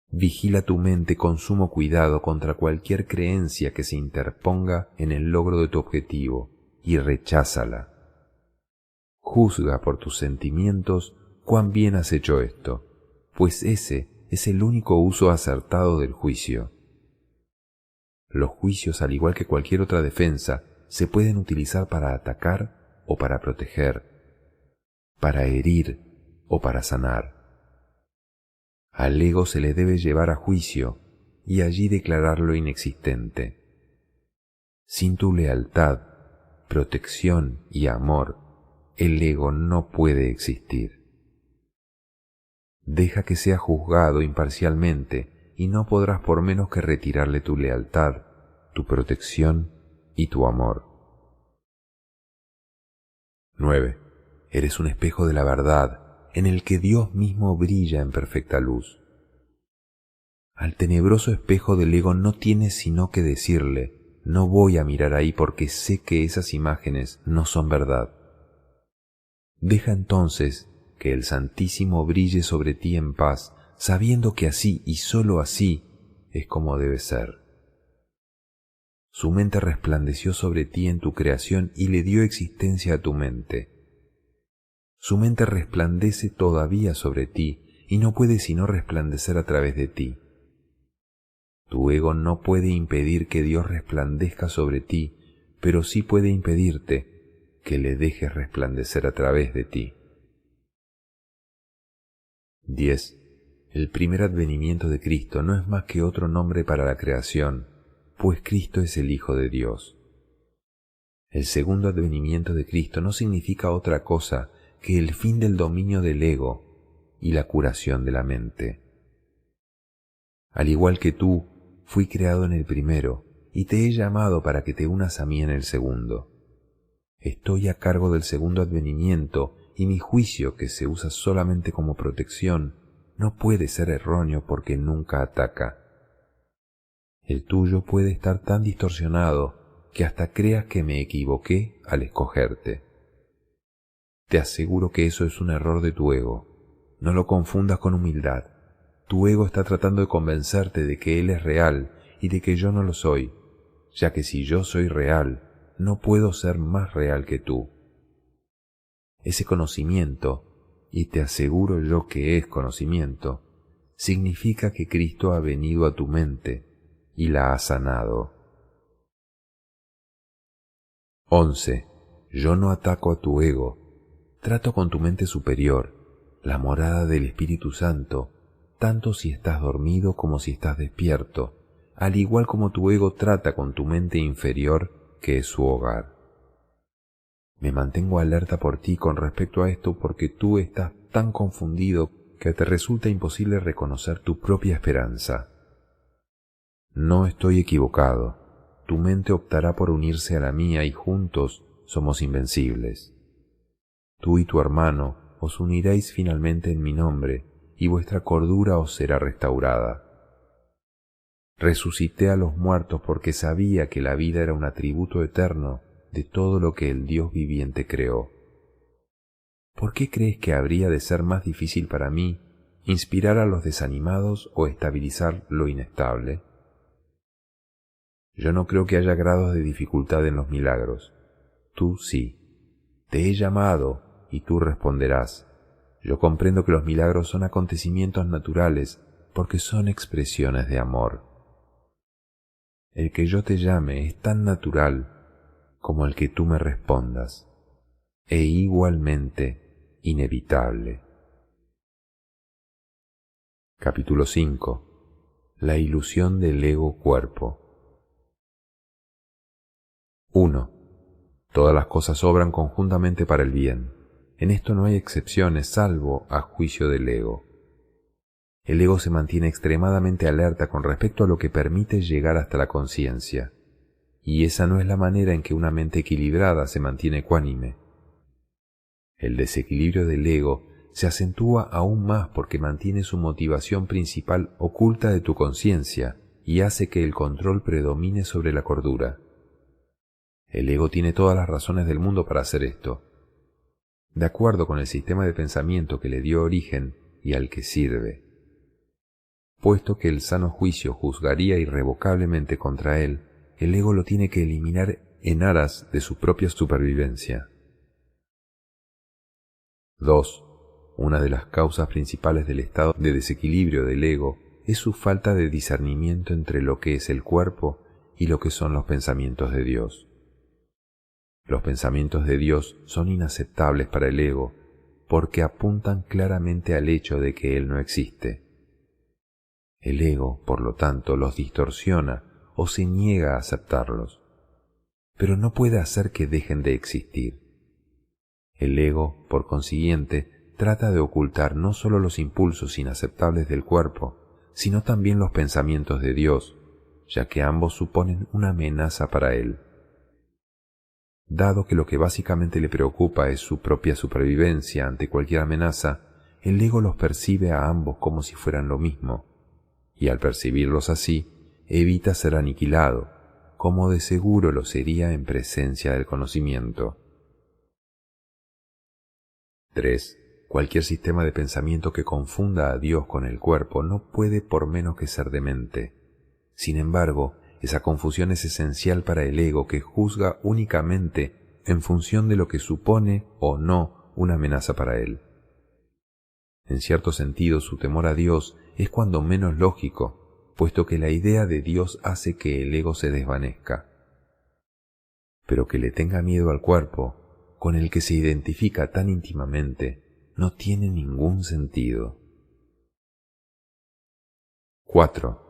Vigila tu mente con sumo cuidado contra cualquier creencia que se interponga en el logro de tu objetivo y recházala. Juzga por tus sentimientos cuán bien has hecho esto, pues ese es el único uso acertado del juicio. Los juicios, al igual que cualquier otra defensa, se pueden utilizar para atacar o para proteger, para herir o para sanar. Al ego se le debe llevar a juicio y allí declararlo inexistente. Sin tu lealtad, protección y amor, el ego no puede existir. Deja que sea juzgado imparcialmente y no podrás por menos que retirarle tu lealtad, tu protección y tu amor. 9. Eres un espejo de la verdad en el que Dios mismo brilla en perfecta luz. Al tenebroso espejo del ego no tienes sino que decirle: no voy a mirar ahí porque sé que esas imágenes no son verdad. Deja entonces que el Santísimo brille sobre ti en paz, sabiendo que así y sólo así es como debe ser. Su mente resplandeció sobre ti en tu creación y le dio existencia a tu mente. Su mente resplandece todavía sobre ti y no puede sino resplandecer a través de ti. Tu ego no puede impedir que Dios resplandezca sobre ti, pero sí puede impedirte que le dejes resplandecer a través de ti. 10. El primer advenimiento de Cristo no es más que otro nombre para la creación, pues Cristo es el Hijo de Dios. El segundo advenimiento de Cristo no significa otra cosa que el fin del dominio del ego y la curación de la mente. Al igual que tú, fui creado en el primero y te he llamado para que te unas a mí en el segundo. Estoy a cargo del segundo advenimiento y mi juicio, que se usa solamente como protección, no puede ser erróneo porque nunca ataca. El tuyo puede estar tan distorsionado que hasta creas que me equivoqué al escogerte. Te aseguro que eso es un error de tu ego. No lo confundas con humildad. Tu ego está tratando de convencerte de que él es real y de que yo no lo soy, ya que si yo soy real, no puedo ser más real que tú. Ese conocimiento, y te aseguro yo que es conocimiento, significa que Cristo ha venido a tu mente y la ha sanado. 11. Yo no ataco a tu ego, trato con tu mente superior, la morada del Espíritu Santo, tanto si estás dormido como si estás despierto, al igual como tu ego trata con tu mente inferior, que es su hogar. Me mantengo alerta por ti con respecto a esto porque tú estás tan confundido que te resulta imposible reconocer tu propia esperanza. No estoy equivocado. Tu mente optará por unirse a la mía y juntos somos invencibles. Tú y tu hermano os uniréis finalmente en mi nombre y vuestra cordura os será restaurada. Resucité a los muertos porque sabía que la vida era un atributo eterno de todo lo que el Dios viviente creó. ¿Por qué crees que habría de ser más difícil para mí inspirar a los desanimados o estabilizar lo inestable? Yo no creo que haya grados de dificultad en los milagros. Tú sí. Te he llamado y tú responderás. Yo comprendo que los milagros son acontecimientos naturales porque son expresiones de amor. El que yo te llame es tan natural como el que tú me respondas, e igualmente inevitable. Capítulo 5. La ilusión del ego-cuerpo. 1. Todas las cosas obran conjuntamente para el bien. En esto no hay excepciones salvo a juicio del ego. el ego se mantiene extremadamente alerta con respecto a lo que permite llegar hasta la conciencia, y esa no es la manera en que una mente equilibrada se mantiene ecuánime. El desequilibrio del ego se acentúa aún más porque mantiene su motivación principal oculta de tu conciencia y hace que el control predomine sobre la cordura. El ego tiene todas las razones del mundo para hacer esto, de acuerdo con el sistema de pensamiento que le dio origen y al que sirve. Puesto que el sano juicio juzgaría irrevocablemente contra él, el ego lo tiene que eliminar en aras de su propia supervivencia. 2. Una de las causas principales del estado de desequilibrio del ego es su falta de discernimiento entre lo que es el cuerpo y lo que son los pensamientos de Dios. Los pensamientos de Dios son inaceptables para el ego porque apuntan claramente al hecho de que Él no existe. El ego, por lo tanto, los distorsiona o se niega a aceptarlos, pero no puede hacer que dejen de existir. El ego, por consiguiente, trata de ocultar no solo los impulsos inaceptables del cuerpo, sino también los pensamientos de Dios, ya que ambos suponen una amenaza para él. Dado que lo que básicamente le preocupa es su propia supervivencia ante cualquier amenaza, el ego los percibe a ambos como si fueran lo mismo, y al percibirlos así, evita ser aniquilado, como de seguro lo sería en presencia del conocimiento. 3. Cualquier sistema de pensamiento que confunda a Dios con el cuerpo no puede por menos que ser demente. Sin embargo, esa confusión es esencial para el ego que juzga únicamente en función de lo que supone o no una amenaza para él. En cierto sentido, su temor a Dios es cuando menos lógico, puesto que la idea de Dios hace que el ego se desvanezca. Pero que le tenga miedo al cuerpo, con el que se identifica tan íntimamente, no tiene ningún sentido. 4.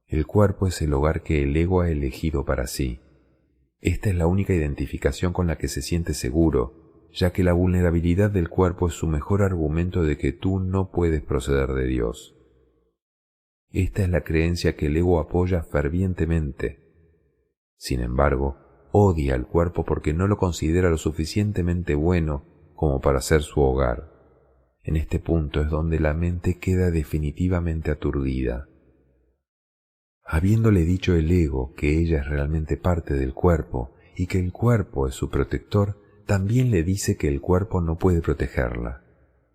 El cuerpo es el hogar que el ego ha elegido para sí. Esta es la única identificación con la que se siente seguro, ya que la vulnerabilidad del cuerpo es su mejor argumento de que tú no puedes proceder de Dios. Esta es la creencia que el ego apoya fervientemente. Sin embargo, odia al cuerpo porque no lo considera lo suficientemente bueno como para ser su hogar. En este punto es donde la mente queda definitivamente aturdida. Habiéndole dicho el ego que ella es realmente parte del cuerpo y que el cuerpo es su protector, también le dice que el cuerpo no puede protegerla.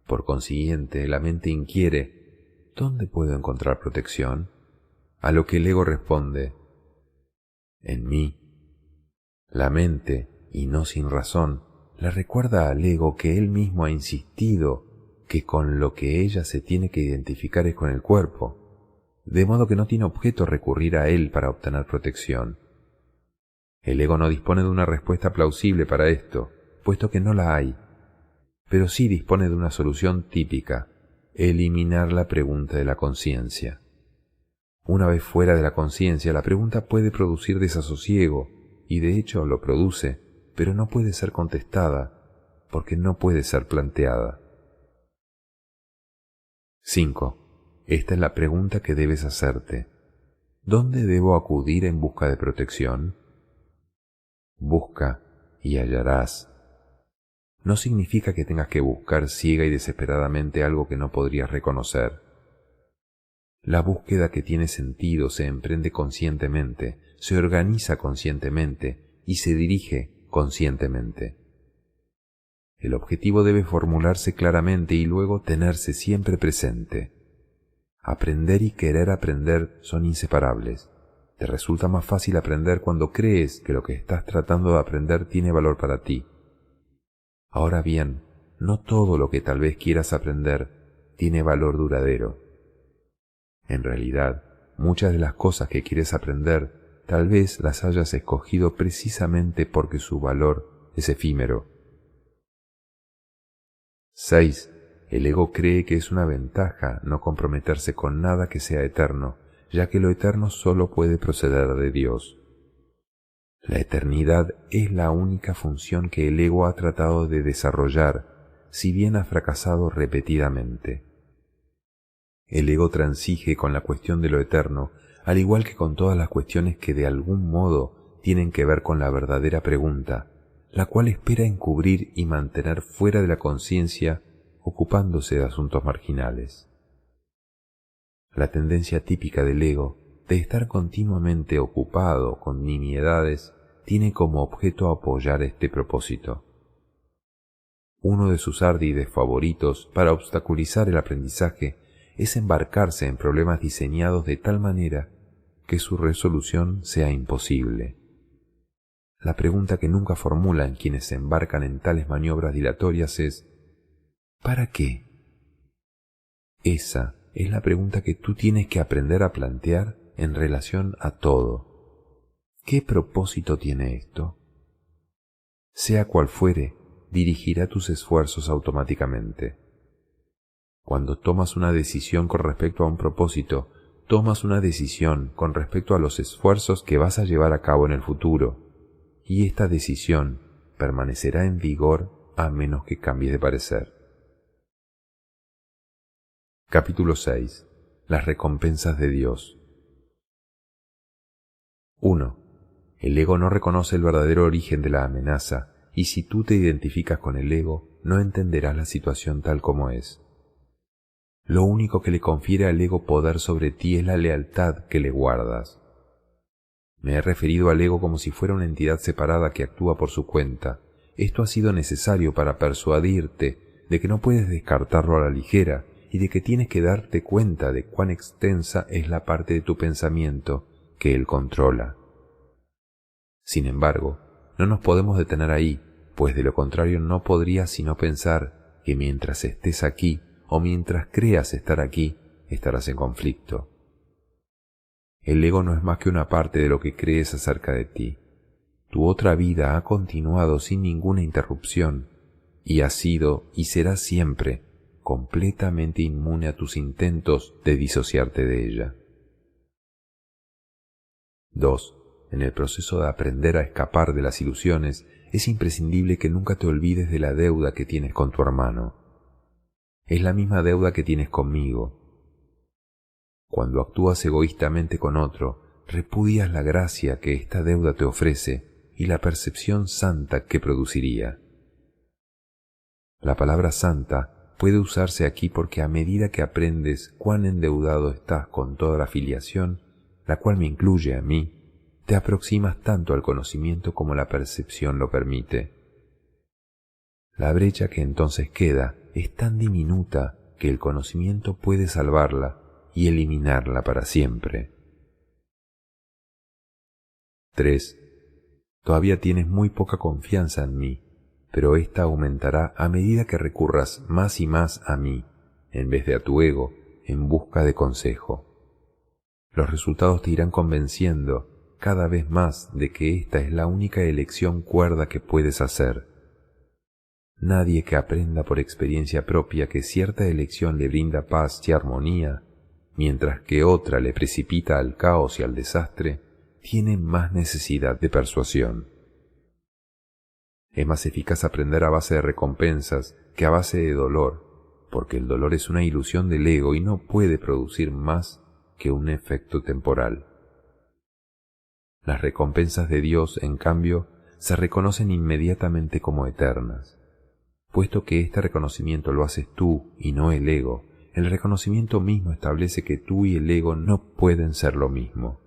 Por consiguiente, la mente inquiere, ¿dónde puedo encontrar protección? A lo que el ego responde, en mí. La mente, y no sin razón, le recuerda al ego que él mismo ha insistido que con lo que ella se tiene que identificar es con el cuerpo, de modo que no tiene objeto recurrir a él para obtener protección. El ego no dispone de una respuesta plausible para esto, puesto que no la hay, pero sí dispone de una solución típica: eliminar la pregunta de la conciencia. Una vez fuera de la conciencia, la pregunta puede producir desasosiego, y de hecho lo produce, pero no puede ser contestada, porque no puede ser planteada. 5. Esta es la pregunta que debes hacerte. ¿Dónde debo acudir en busca de protección? Busca y hallarás. No significa que tengas que buscar ciega y desesperadamente algo que no podrías reconocer. La búsqueda que tiene sentido se emprende conscientemente, se organiza conscientemente y se dirige conscientemente. El objetivo debe formularse claramente y luego tenerse siempre presente. Aprender y querer aprender son inseparables. Te resulta más fácil aprender cuando crees que lo que estás tratando de aprender tiene valor para ti. Ahora bien, no todo lo que tal vez quieras aprender tiene valor duradero. En realidad, muchas de las cosas que quieres aprender tal vez las hayas escogido precisamente porque su valor es efímero. 6. El ego cree que es una ventaja no comprometerse con nada que sea eterno, ya que lo eterno solo puede proceder de Dios. La eternidad es la única función que el ego ha tratado de desarrollar, si bien ha fracasado repetidamente. El ego transige con la cuestión de lo eterno, al igual que con todas las cuestiones que de algún modo tienen que ver con la verdadera pregunta, la cual espera encubrir y mantener fuera de la conciencia, ocupándose de asuntos marginales. La tendencia típica del ego de estar continuamente ocupado con nimiedades tiene como objeto apoyar este propósito. Uno de sus ardides favoritos para obstaculizar el aprendizaje es embarcarse en problemas diseñados de tal manera que su resolución sea imposible. La pregunta que nunca formulan quienes se embarcan en tales maniobras dilatorias es ¿para qué? Esa es la pregunta que tú tienes que aprender a plantear en relación a todo. ¿Qué propósito tiene esto? Sea cual fuere, dirigirá tus esfuerzos automáticamente. Cuando tomas una decisión con respecto a un propósito, tomas una decisión con respecto a los esfuerzos que vas a llevar a cabo en el futuro, y esta decisión permanecerá en vigor a menos que cambies de parecer. Capítulo 6. Las recompensas de Dios. 1. El ego no reconoce el verdadero origen de la amenaza, y si tú te identificas con el ego, no entenderás la situación tal como es. Lo único que le confiere al ego poder sobre ti es la lealtad que le guardas. Me he referido al ego como si fuera una entidad separada que actúa por su cuenta. Esto ha sido necesario para persuadirte de que no puedes descartarlo a la ligera y de que tienes que darte cuenta de cuán extensa es la parte de tu pensamiento que él controla. Sin embargo, no nos podemos detener ahí, pues de lo contrario no podrías sino pensar que mientras estés aquí o mientras creas estar aquí, estarás en conflicto. El ego no es más que una parte de lo que crees acerca de ti. Tu otra vida ha continuado sin ninguna interrupción y ha sido y será siempre completamente inmune a tus intentos de disociarte de ella. 2. En el proceso de aprender a escapar de las ilusiones, es imprescindible que nunca te olvides de la deuda que tienes con tu hermano. Es la misma deuda que tienes conmigo. Cuando actúas egoístamente con otro, repudias la gracia que esta deuda te ofrece y la percepción santa que produciría. La palabra santa puede usarse aquí porque a medida que aprendes cuán endeudado estás con toda la filiación, la cual me incluye a mí, te aproximas tanto al conocimiento como la percepción lo permite. La brecha que entonces queda es tan diminuta que el conocimiento puede salvarla y eliminarla para siempre. 3. Todavía tienes muy poca confianza en mí, pero ésta aumentará a medida que recurras más y más a mí, en vez de a tu ego, en busca de consejo. Los resultados te irán convenciendo cada vez más de que esta es la única elección cuerda que puedes hacer. Nadie que aprenda por experiencia propia que cierta elección le brinda paz y armonía, mientras que otra le precipita al caos y al desastre, tiene más necesidad de persuasión. Es más eficaz aprender a base de recompensas que a base de dolor, porque el dolor es una ilusión del ego y no puede producir más que un efecto temporal. Las recompensas de Dios, en cambio, se reconocen inmediatamente como eternas. Puesto que este reconocimiento lo haces tú y no el ego, el reconocimiento mismo establece que tú y el ego no pueden ser lo mismo.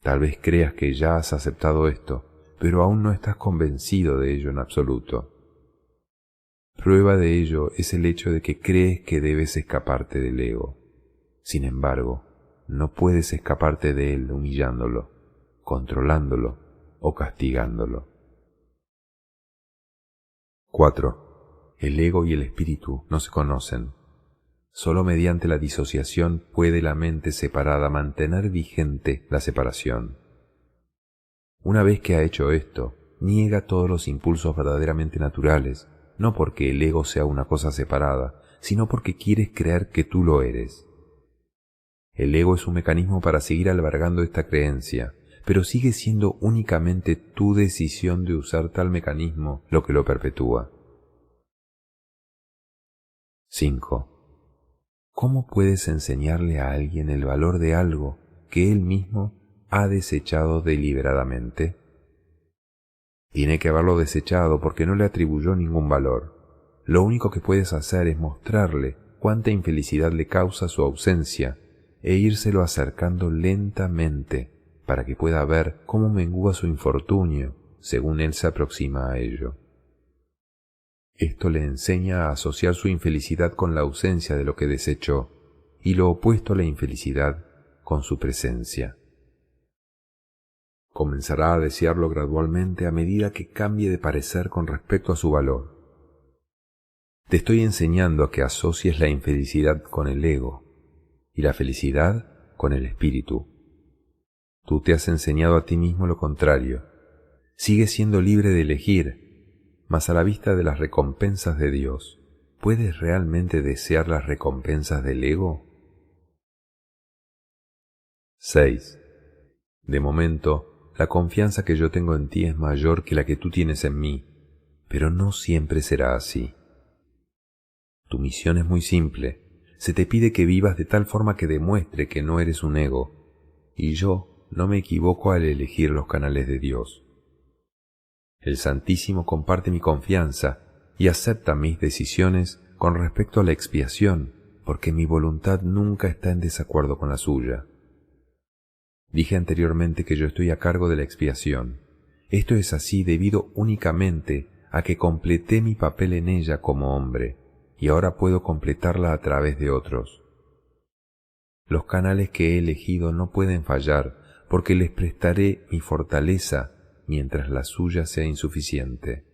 Tal vez creas que ya has aceptado esto, pero aún no estás convencido de ello en absoluto. Prueba de ello es el hecho de que crees que debes escaparte del ego. Sin embargo, no puedes escaparte de él humillándolo, controlándolo o castigándolo. 4. El ego y el espíritu no se conocen. Solo mediante la disociación puede la mente separada mantener vigente la separación. Una vez que ha hecho esto, niega todos los impulsos verdaderamente naturales, no porque el ego sea una cosa separada, sino porque quieres creer que tú lo eres. El ego es un mecanismo para seguir albergando esta creencia, pero sigue siendo únicamente tu decisión de usar tal mecanismo lo que lo perpetúa. 5. ¿Cómo puedes enseñarle a alguien el valor de algo que él mismo ha desechado deliberadamente? Tiene que haberlo desechado porque no le atribuyó ningún valor. Lo único que puedes hacer es mostrarle cuánta infelicidad le causa su ausencia e írselo acercando lentamente para que pueda ver cómo mengua su infortunio según él se aproxima a ello. Esto le enseña a asociar su infelicidad con la ausencia de lo que desechó y lo opuesto a la infelicidad con su presencia. Comenzará a desearlo gradualmente a medida que cambie de parecer con respecto a su valor. Te estoy enseñando a que asocies la infelicidad con el ego y la felicidad con el espíritu. Tú te has enseñado a ti mismo lo contrario. Sigues siendo libre de elegir, mas a la vista de las recompensas de Dios, ¿puedes realmente desear las recompensas del ego? 6. De momento, la confianza que yo tengo en ti es mayor que la que tú tienes en mí, pero no siempre será así. Tu misión es muy simple. Se te pide que vivas de tal forma que demuestre que no eres un ego, y yo no me equivoco al elegir los canales de Dios. El Santísimo comparte mi confianza y acepta mis decisiones con respecto a la expiación, porque mi voluntad nunca está en desacuerdo con la suya. Dije anteriormente que yo estoy a cargo de la expiación. Esto es así debido únicamente a que completé mi papel en ella como hombre, y ahora puedo completarla a través de otros. Los canales que he elegido no pueden fallar, porque les prestaré mi fortaleza mientras la suya sea insuficiente.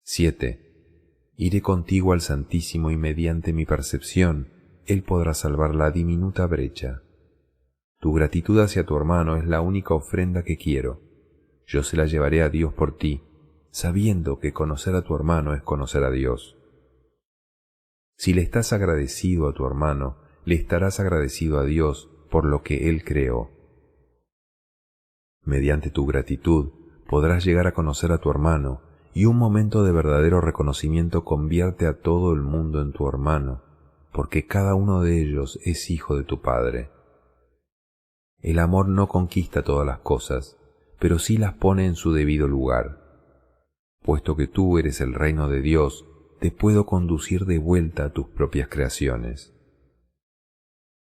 7. Iré contigo al Santísimo y mediante mi percepción, Él podrá salvar la diminuta brecha. Tu gratitud hacia tu hermano es la única ofrenda que quiero. Yo se la llevaré a Dios por ti, sabiendo que conocer a tu hermano es conocer a Dios. Si le estás agradecido a tu hermano, le estarás agradecido a Dios por lo que Él creó. Mediante tu gratitud podrás llegar a conocer a tu hermano, y un momento de verdadero reconocimiento convierte a todo el mundo en tu hermano, porque cada uno de ellos es hijo de tu Padre. El amor no conquista todas las cosas, pero sí las pone en su debido lugar. Puesto que tú eres el reino de Dios, te puedo conducir de vuelta a tus propias creaciones.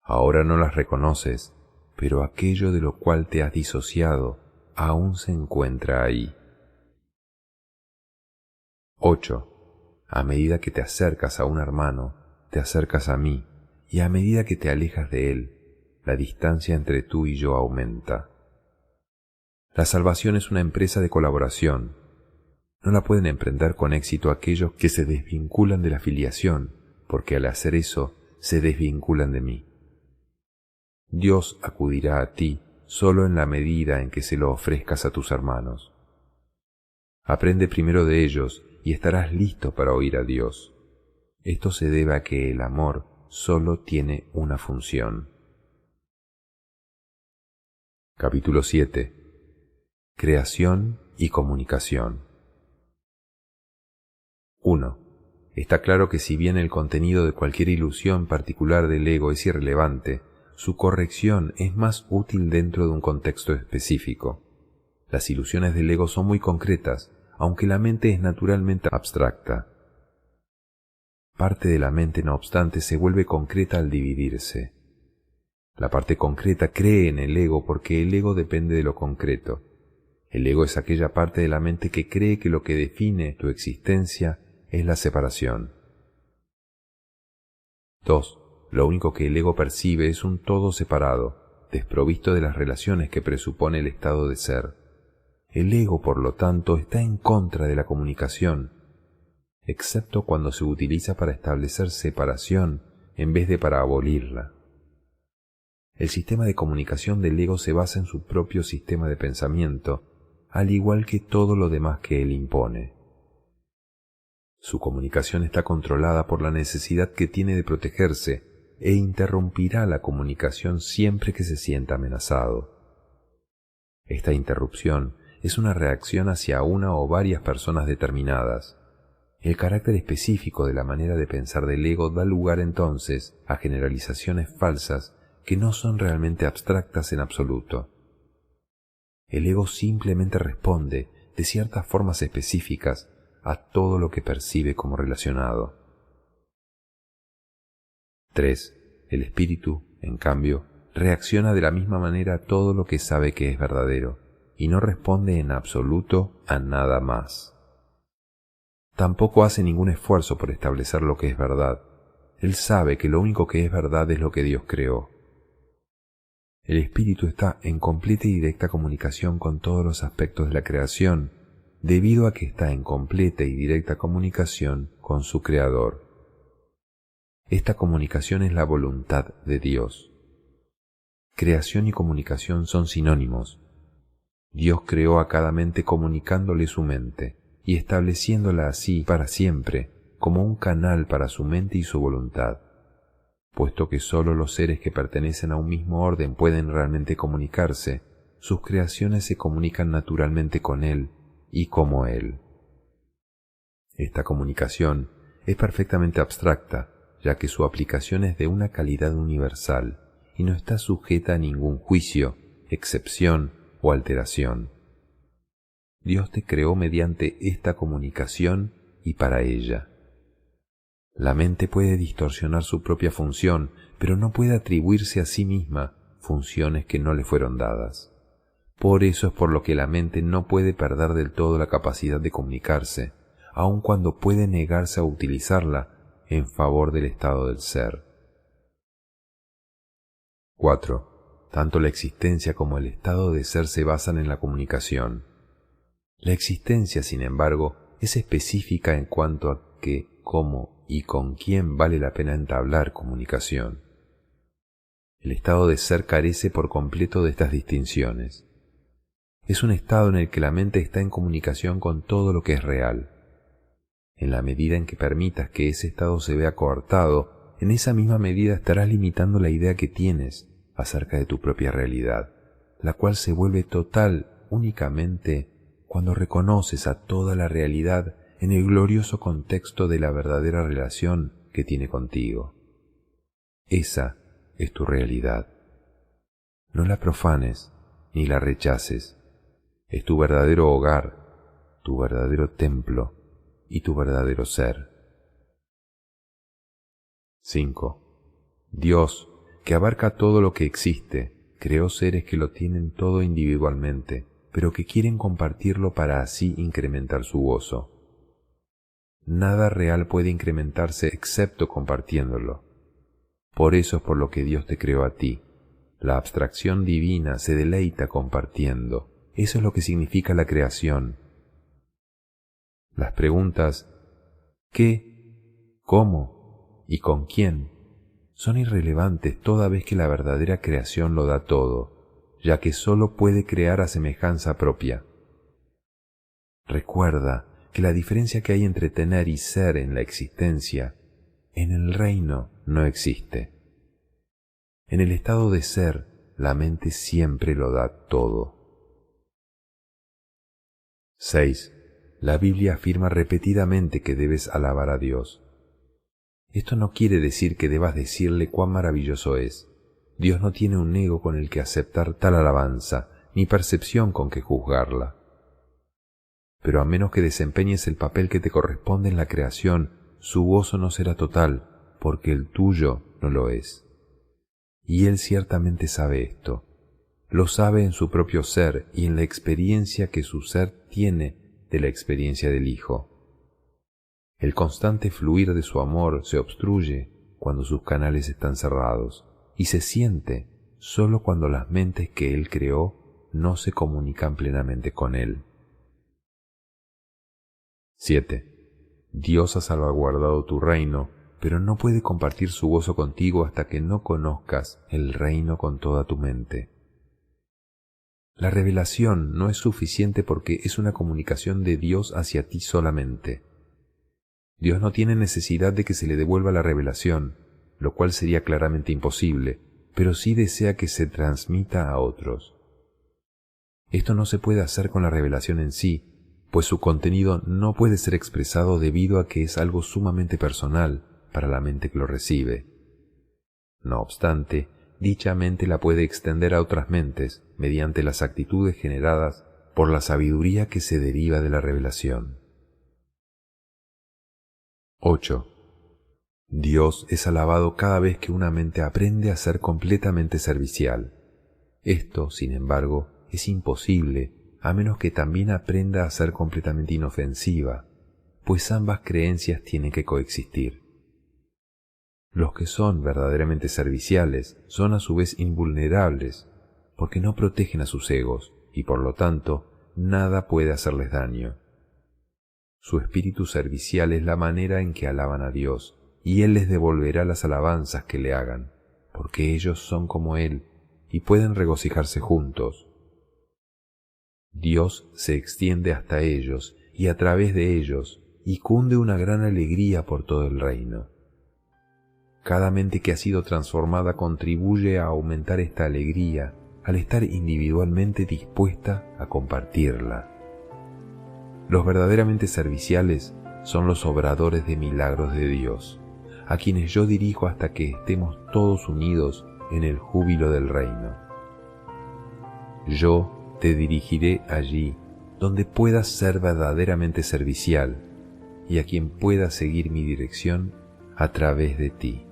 Ahora no las reconoces, pero aquello de lo cual te has disociado aún se encuentra ahí. 8. A medida que te acercas a un hermano, te acercas a mí, y a medida que te alejas de él, la distancia entre tú y yo aumenta. La salvación es una empresa de colaboración. No la pueden emprender con éxito aquellos que se desvinculan de la filiación, porque al hacer eso se desvinculan de mí. Dios acudirá a ti solo en la medida en que se lo ofrezcas a tus hermanos. Aprende primero de ellos y estarás listo para oír a Dios. Esto se debe a que el amor solo tiene una función. Capítulo 7. Creación y comunicación. 1. Está claro que si bien el contenido de cualquier ilusión particular del ego es irrelevante, su corrección es más útil dentro de un contexto específico. Las ilusiones del ego son muy concretas, aunque la mente es naturalmente abstracta. Parte de la mente, no obstante, se vuelve concreta al dividirse. La parte concreta cree en el ego porque el ego depende de lo concreto. El ego es aquella parte de la mente que cree que lo que define tu existencia es la separación. 2. Lo único que el ego percibe es un todo separado, desprovisto de las relaciones que presupone el estado de ser. El ego, por lo tanto, está en contra de la comunicación, excepto cuando se utiliza para establecer separación en vez de para abolirla. El sistema de comunicación del ego se basa en su propio sistema de pensamiento, al igual que todo lo demás que él impone. Su comunicación está controlada por la necesidad que tiene de protegerse e interrumpirá la comunicación siempre que se sienta amenazado. Esta interrupción es una reacción hacia una o varias personas determinadas. El carácter específico de la manera de pensar del ego da lugar entonces a generalizaciones falsas que no son realmente abstractas en absoluto. El ego simplemente responde de ciertas formas específicas a todo lo que percibe como relacionado. 3. El espíritu, en cambio, reacciona de la misma manera a todo lo que sabe que es verdadero y no responde en absoluto a nada más. Tampoco hace ningún esfuerzo por establecer lo que es verdad. Él sabe que lo único que es verdad es lo que Dios creó. El espíritu está en completa y directa comunicación con todos los aspectos de la creación, debido a que está en completa y directa comunicación con su Creador. Esta comunicación es la voluntad de Dios. Creación y comunicación son sinónimos. Dios creó a cada mente comunicándole su mente y estableciéndola así para siempre como un canal para su mente y su voluntad. Puesto que sólo los seres que pertenecen a un mismo orden pueden realmente comunicarse, sus creaciones se comunican naturalmente con Él y como Él. Esta comunicación es perfectamente abstracta, ya que su aplicación es de una calidad universal y no está sujeta a ningún juicio, excepción o alteración. Dios te creó mediante esta comunicación y para ella. La mente puede distorsionar su propia función, pero no puede atribuirse a sí misma funciones que no le fueron dadas. Por eso es por lo que la mente no puede perder del todo la capacidad de comunicarse, aun cuando puede negarse a utilizarla en favor del estado del ser. 4. Tanto la existencia como el estado de ser se basan en la comunicación. La existencia, sin embargo, es específica en cuanto a qué, cómo y con quién vale la pena entablar comunicación. El estado de ser carece por completo de estas distinciones. Es un estado en el que la mente está en comunicación con todo lo que es real. En la medida en que permitas que ese estado se vea coartado, en esa misma medida estarás limitando la idea que tienes acerca de tu propia realidad, la cual se vuelve total únicamente cuando reconoces a toda la realidad en el glorioso contexto de la verdadera relación que tiene contigo. Esa es tu realidad. No la profanes ni la rechaces. Es tu verdadero hogar, tu verdadero templo y tu verdadero ser. 5. Dios, que abarca todo lo que existe, creó seres que lo tienen todo individualmente, pero que quieren compartirlo para así incrementar su gozo. Nada real puede incrementarse excepto compartiéndolo. Por eso es por lo que Dios te creó a ti. La abstracción divina se deleita compartiendo. Eso es lo que significa la creación. Las preguntas ¿qué?, ¿cómo? ¿y con quién? Son irrelevantes toda vez que la verdadera creación lo da todo, ya que sólo puede crear a semejanza propia. Recuerda que la diferencia que hay entre tener y ser en la existencia, en el reino no existe. En el estado de ser, la mente siempre lo da todo. 6. La Biblia afirma repetidamente que debes alabar a Dios. Esto no quiere decir que debas decirle cuán maravilloso es. Dios no tiene un ego con el que aceptar tal alabanza, ni percepción con que juzgarla. Pero a menos que desempeñes el papel que te corresponde en la creación, su gozo no será total, porque el tuyo no lo es. Y Él ciertamente sabe esto. Lo sabe en su propio ser y en la experiencia que su ser tiene de la experiencia del Hijo. El constante fluir de su amor se obstruye cuando sus canales están cerrados y se siente solo cuando las mentes que Él creó no se comunican plenamente con Él. 7. Dios ha salvaguardado tu reino, pero no puede compartir su gozo contigo hasta que no conozcas el reino con toda tu mente. La revelación no es suficiente porque es una comunicación de Dios hacia ti solamente. Dios no tiene necesidad de que se le devuelva la revelación, lo cual sería claramente imposible, pero sí desea que se transmita a otros. Esto no se puede hacer con la revelación en sí, pues su contenido no puede ser expresado debido a que es algo sumamente personal para la mente que lo recibe. No obstante, dicha mente la puede extender a otras mentes mediante las actitudes generadas por la sabiduría que se deriva de la revelación. 8. Dios es alabado cada vez que una mente aprende a ser completamente servicial. Esto, sin embargo, es imposible a menos que también aprenda a ser completamente inofensiva, pues ambas creencias tienen que coexistir. Los que son verdaderamente serviciales son a su vez invulnerables, porque no protegen a sus egos y por lo tanto nada puede hacerles daño. Su espíritu servicial es la manera en que alaban a Dios, y Él les devolverá las alabanzas que le hagan, porque ellos son como Él y pueden regocijarse juntos. Dios se extiende hasta ellos y a través de ellos, y cunde una gran alegría por todo el reino. Cada mente que ha sido transformada contribuye a aumentar esta alegría al estar individualmente dispuesta a compartirla. Los verdaderamente serviciales son los obradores de milagros de Dios, a quienes yo dirijo hasta que estemos todos unidos en el júbilo del reino. Yo te dirigiré allí donde puedas ser verdaderamente servicial y a quien pueda seguir mi dirección a través de ti.